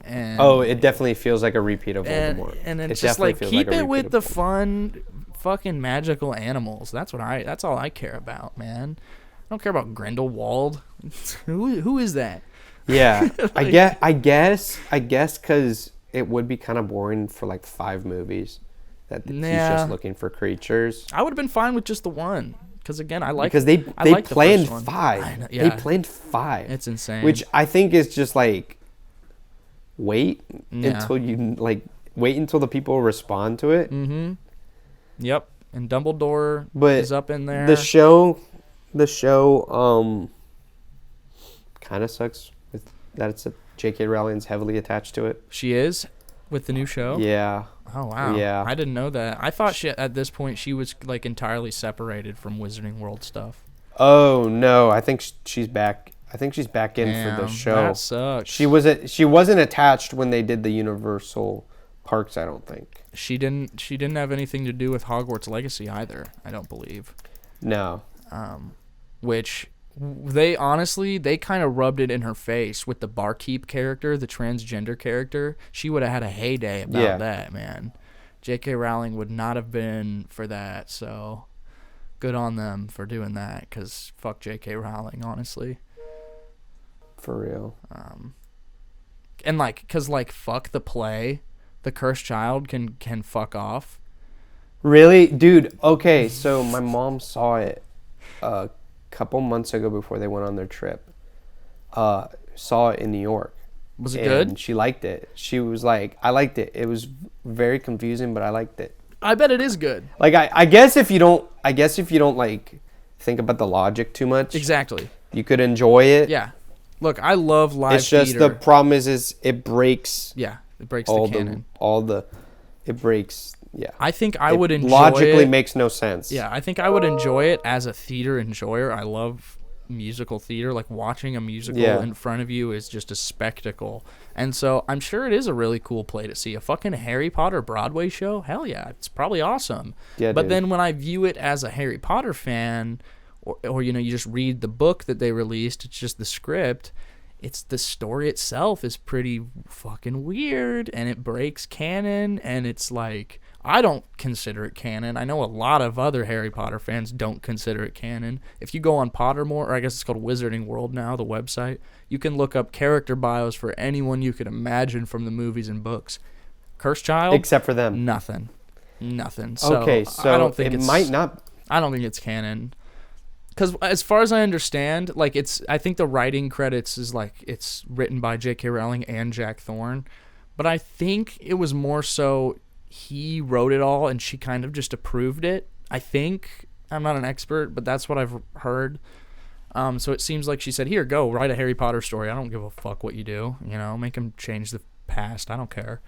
definitdefinitely feels like a repeat of Voldemort. And it's just like keep it with the fun, fucking magical animals. That's all I care about, man. I don't care about Grindelwald. Who is that? Yeah, I guess because it would be kind of boring for like 5 movies. That he's just looking for creatures. I would have been fine with just the one, because again, I like because they planned the 5. Yeah. They planned 5. It's insane. Which I think is just like wait until the people respond to it. Mm-hmm. Yep. And Dumbledore is up in there. The show kind of sucks with that it's J.K. Rowling's heavily attached to it. She is with the new show. Yeah. Oh wow. Yeah. I didn't know that. I thought at this point she was like entirely separated from Wizarding World stuff. Oh no, I think she's back. I think she's back in for the show. That sucks. She wasn't attached when they did the Universal Parks, I don't think. She didn't have anything to do with Hogwarts Legacy either, I don't believe. No. Which they kind of rubbed it in her face with the barkeep character, the transgender character. She would have had a heyday about that, man. J.K. Rowling would not have been for that, so good on them for doing that, because fuck J.K. Rowling, honestly. For real. And because fuck the play, the Cursed Child can fuck off. Really? Dude, okay, so my mom saw it a couple months ago before they went on their trip. Saw it in New York. Was it good? She liked it. She was like, I liked it. It was very confusing, but I liked it. I bet it is good. Like I guess if you don't like think about the logic too much. Exactly. You could enjoy it. Yeah. Look, I love live theater. It's just the problem is it breaks. Yeah, it breaks the canon. It breaks. Yeah. I think I would enjoy logically it. Makes no sense. Yeah, I think I would enjoy it as a theater enjoyer. I love musical theater. Like watching a musical in front of you is just a spectacle. And so I'm sure it is a really cool play to see. A fucking Harry Potter Broadway show? Hell yeah. It's probably awesome. Yeah, but then when I view it as a Harry Potter fan, or you just read the book that they released, it's just the script, it's the story itself is pretty fucking weird, and it breaks canon, and it's like, I don't consider it canon. I know a lot of other Harry Potter fans don't consider it canon. If you go on Pottermore, or I guess it's called Wizarding World now, the website, you can look up character bios for anyone you could imagine from the movies and books. Cursed Child? Except for them. Nothing. So, okay, so I don't think it might not. I don't think it's canon. Because as far as I understand, I think the writing credits is it's written by J.K. Rowling and Jack Thorne, but I think it was more so he wrote it all and she kind of just approved it. I think. I'm not an expert, but that's what I've heard. So it seems like she said, "Here, go write a Harry Potter story. I don't give a fuck what you do. Make him change the past. I don't care."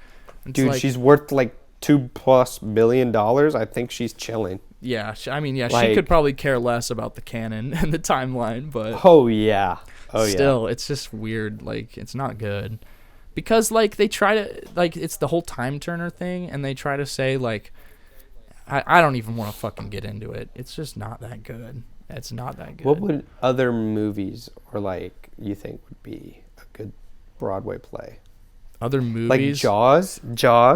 It's Dude, like, she's worth like $2+ billion. I think she's chilling. Yeah, she Like- could probably care less about the canon and the timeline, but Oh yeah. still, it's just weird. Like, it's not good because like they try to it's the whole time turner thing, and they try to say like, I don't even want to fucking get into it. It's just not that good. It's not that good. What would other movies or like you think would be a good Broadway play? Other movies? Like Jaws?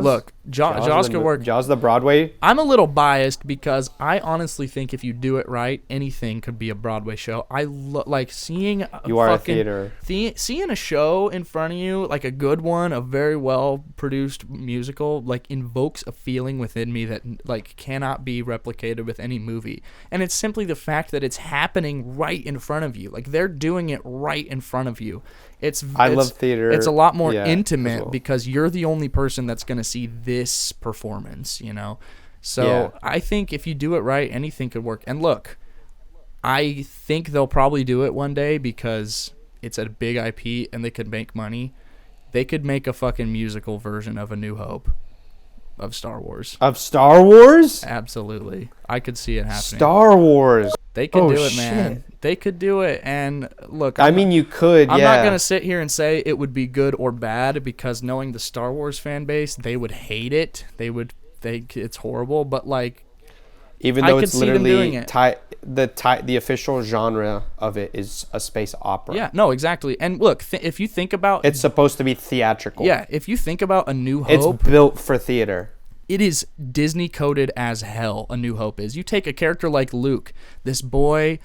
Look, Jaws could work. Jaws the Broadway? I'm a little biased because I honestly think if you do it right, anything could be a Broadway show. I like seeing a You are a fucking theater. seeing a show in front of you, like a good one, a very well produced musical, like invokes a feeling within me that like cannot be replicated with any movie. And it's simply the fact that it's happening right in front of you. Like they're doing it right in front of you. I love theater. It's a lot more as intimate well. because you're the only person that's going to see this performance, So I think if you do it right, anything could work. And look, I think they'll probably do it one day because it's a big IP and they could make money. They could make a fucking musical version of A New Hope of Star Wars. Of Star Wars? Absolutely. I could see it happening. Star Wars. They could Oh, do it, man. shit. They could do it. And look, I mean, you could, I'm yeah. not going to sit here and say it would be good or bad because knowing the Star Wars fan base, they would hate it. They would think it's horrible, but like Even I though could it's see them doing literally it. the official genre of it is a space opera. Yeah, no, exactly. And look, if you think about It's supposed to be theatrical. yeah, if you think about A New It's Hope, built for theater. it is Disney coded as hell. A New Hope is. You take a character like Luke, this boy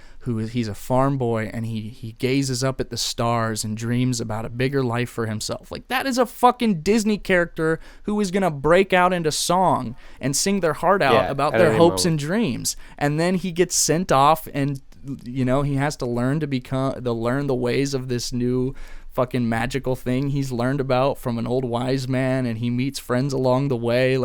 he's a farm boy, and he gazes up at the stars and dreams about a bigger life for himself. Like that is a fucking Disney character who is gonna break out into song and sing their heart out about at their any hopes moment. and dreams, and then he gets sent off, and he has to learn the ways of this new fucking magical thing he's learned about from an old wise man, and he meets friends along the way.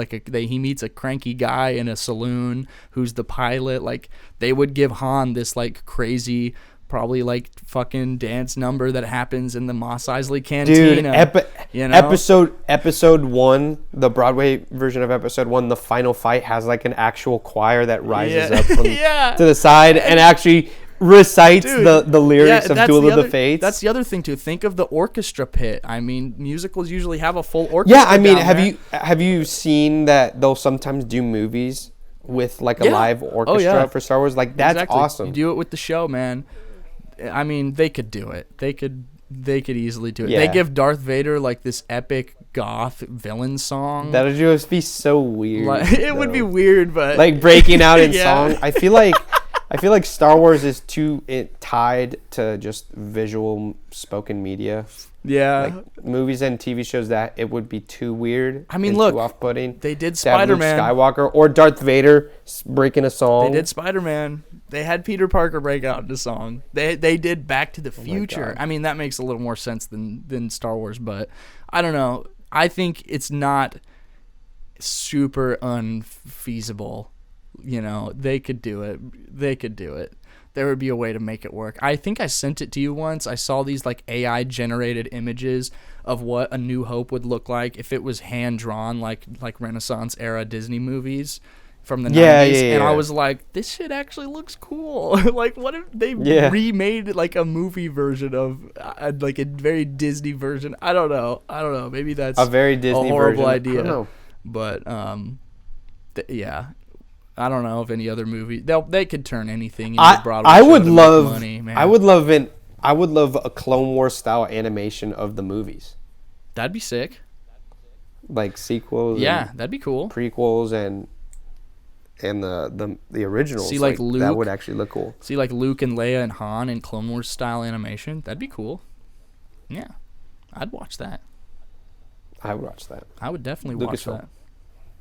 He meets a cranky guy in a saloon who's the pilot. Like they would give Han this like crazy, probably like fucking dance number that happens in the Mos Eisley Cantina. Dude, episode 1, the Broadway version of episode 1, the final fight has like an actual choir that rises up from to the side and actually recites the lyrics of Duel of the Fates. That's the other thing too. Think of the orchestra pit. I mean, musicals usually have a full orchestra. Yeah, I mean, down have you seen that they'll sometimes do movies with like a live orchestra for Star Wars? Like that's awesome. You do it with the show, man. I mean, they could do it. They could easily do it. Yeah. They give Darth Vader like this epic goth villain song. That would just be so weird. Like, it would be weird, but like breaking out in Yeah. song. I feel like Star Wars is too tied to just visual spoken media. yeah. Like movies and TV shows that it would be too weird. I mean, and look, too off-putting. they did to have Luke Spider-Man. Skywalker or Darth Vader breaking a song. They did Spider-Man. They had Peter Parker break out into song. They did Back to the Future. God. I mean, that makes a little more sense than Star Wars, but I don't know. I think it's not super unfeasible. They could do it. There would be a way to make it work. I think I sent it to you once. I saw these like AI generated images of what A New Hope would look like if it was hand drawn like Renaissance era Disney movies from the 90s. And I was like, this shit actually looks cool. Like what if they remade like a movie version of like a very Disney version? I don't know. Maybe that's a very Disney horrible version. idea. I don't know. But yeah. I don't know if any other movie they could turn anything into Broadway. I show would to make love money, man. I would love a Clone Wars style animation of the movies. That'd be sick. Like sequels. Yeah, and that'd be cool. prequels and the originals. See, like Luke, that would actually look cool. See like Luke and Leia and Han in Clone Wars style animation. That'd be cool. Yeah, I'd watch that. I would watch that. I would definitely watch Lucasfilm. that.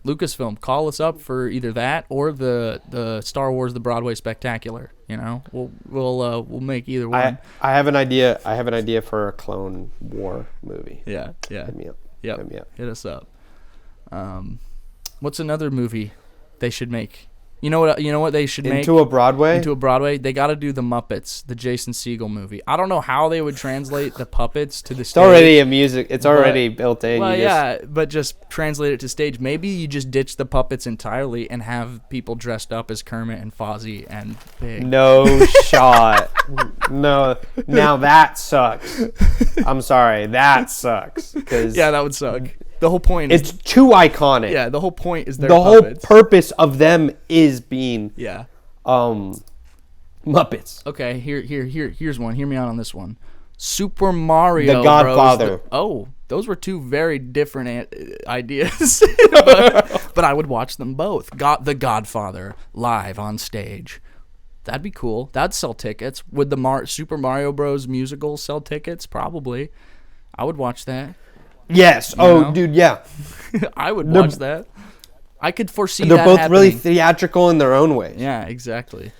Lucasfilm, call us up for either that or the Star Wars the Broadway Spectacular. We'll make either one. I have an idea. I have an idea for a Clone War movie. Yeah. Hit me up. Yep. Hit me up. Hit us up. What's another movie they should make? You know what they should make into a Broadway. They got to do the Muppets, the Jason Segel movie. I don't know how they would translate the puppets to the stage. It's already a music. It's already built in. Well, but just translate it to stage. Maybe you just ditch the puppets entirely and have people dressed up as Kermit and Fozzie and Pig. No shot. No. Now that sucks. I'm sorry. That sucks. Yeah, that would suck. The whole point is... It's too iconic. Yeah, the whole point is their The puppets. whole purpose of them is being... Yeah. Muppets. Okay, here's one. Hear me out on this one. Super Mario The Godfather. Those were two very different ideas. but I would watch them both. The Godfather live on stage. That'd be cool. That'd sell tickets. Would the Super Mario Bros. Musical sell tickets? Probably. I would watch that. Yes. Dude, yeah. I would watch that. I could foresee they're that both happening. really theatrical in their own ways. Yeah, exactly.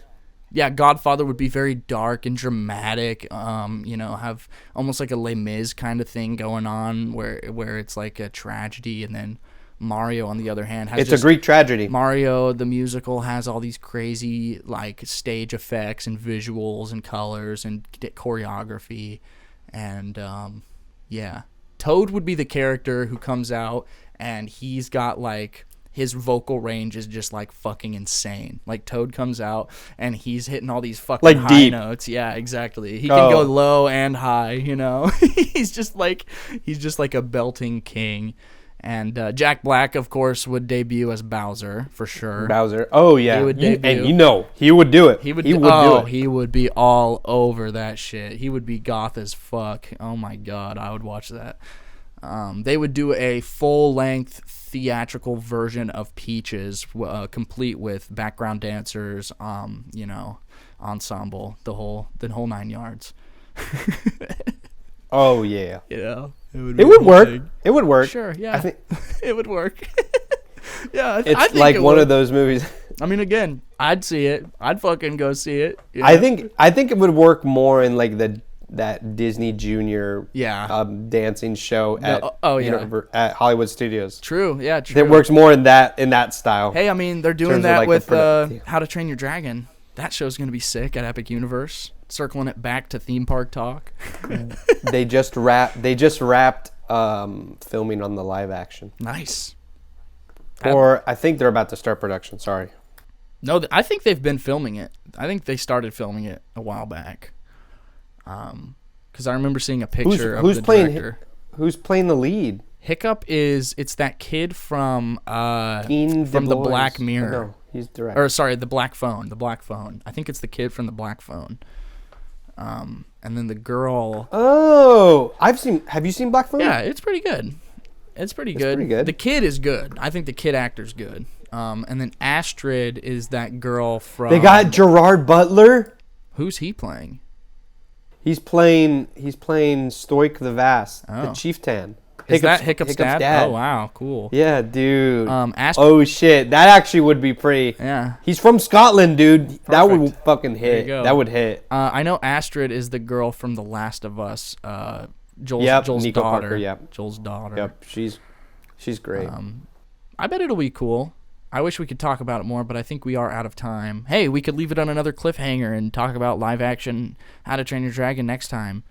Yeah, Godfather would be very dark and dramatic. Have almost like a Les Mis kind of thing going on, where it's like a tragedy, and then Mario, on the other hand, has a Greek tragedy. Mario the musical has all these crazy like stage effects and visuals and colors and choreography, and Toad would be the character who comes out and he's got like his vocal range is just like fucking insane. Like Toad comes out and he's hitting all these fucking like high deep notes. Yeah, exactly. He can go low and high, he's just like a belting king. And Jack Black, of course, would debut as Bowser for sure. Bowser. Oh yeah. He would debut. And he would do it. He would do it. He would be all over that shit. He would be goth as fuck. Oh my god, I would watch that. They would do a full-length theatrical version of Peaches, complete with background dancers, ensemble, the whole 9 yards. Oh yeah. It would work. It would work. Sure, yeah. I think it would work. Yeah, it's I think like one would. of those movies. I mean, again, I'd see it. I'd fucking go see it. I think it would work more in like that Disney Junior dancing show at at Hollywood Studios. True, yeah, true. It works more in that style. Hey, I mean, they're doing that with How to Train Your Dragon. That show's gonna be sick at Epic Universe. Circling it back to theme park talk. They just wrapped filming on the live action. Nice. Or I think they're about to start production. Sorry. No, I think they've been filming it. I think they started filming it a while back. Because I remember seeing a picture of the director. Who's playing the lead? Hiccup it's that kid from the Black Mirror. No, he's director. Or sorry, the Black Phone. The Black Phone. I think it's the kid from the Black Phone. And then the girl. Oh, have you seen Black Phone? Yeah, it's pretty good. It's pretty good. The kid is good. I think the kid actor's good. And then Astrid is that girl from. They got Gerard Butler. Who's he playing? He's playing Stoic the Vast, the chieftain. Is that Hiccup's dad? Oh wow, cool. Yeah, dude. Oh shit, that actually would be pretty. Yeah. He's from Scotland, dude. Perfect. That would fucking hit. There you go. That would hit. I know Astrid is the girl from The Last of Us. Joel's Nico daughter. Parker, yep. Joel's daughter. Yep, she's great. I bet it'll be cool. I wish we could talk about it more, but I think we are out of time. Hey, we could leave it on another cliffhanger and talk about live action How to Train Your Dragon next time.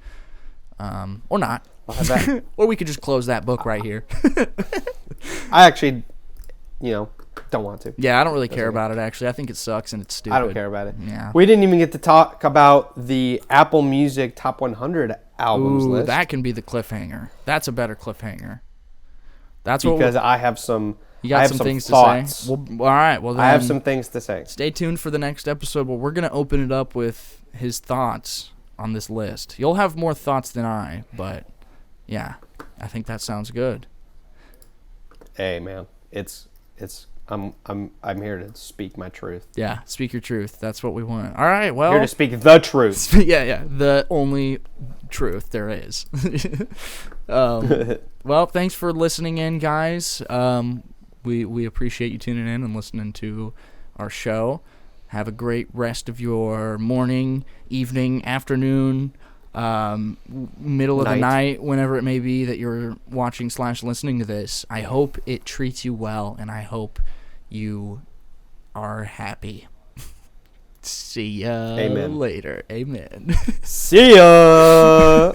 Or not. Or we could just close that book right here. I actually, don't want to. Yeah, I don't really care about it, actually. I think it sucks and it's stupid. I don't care about it. Yeah. We didn't even get to talk about the Apple Music Top 100 albums list. That can be the cliffhanger. That's a better cliffhanger. That's because I have some. You got some things thoughts. to say? Well, all right. Well, then I have some things to say. Stay tuned for the next episode where we're going to open it up with his thoughts on this list. You'll have more thoughts than I, but yeah, I think that sounds good. Hey, man, I'm here to speak my truth. Yeah, speak your truth. That's what we want. All right, well. Here to speak the truth. Yeah, the only truth there is. Well, thanks for listening in, guys. We appreciate you tuning in and listening to our show. Have a great rest of your morning, evening, afternoon, middle of the night, whenever it may be that you're watching / listening to this. I hope it treats you well, and I hope you are happy. See ya Amen. later. Amen. See ya.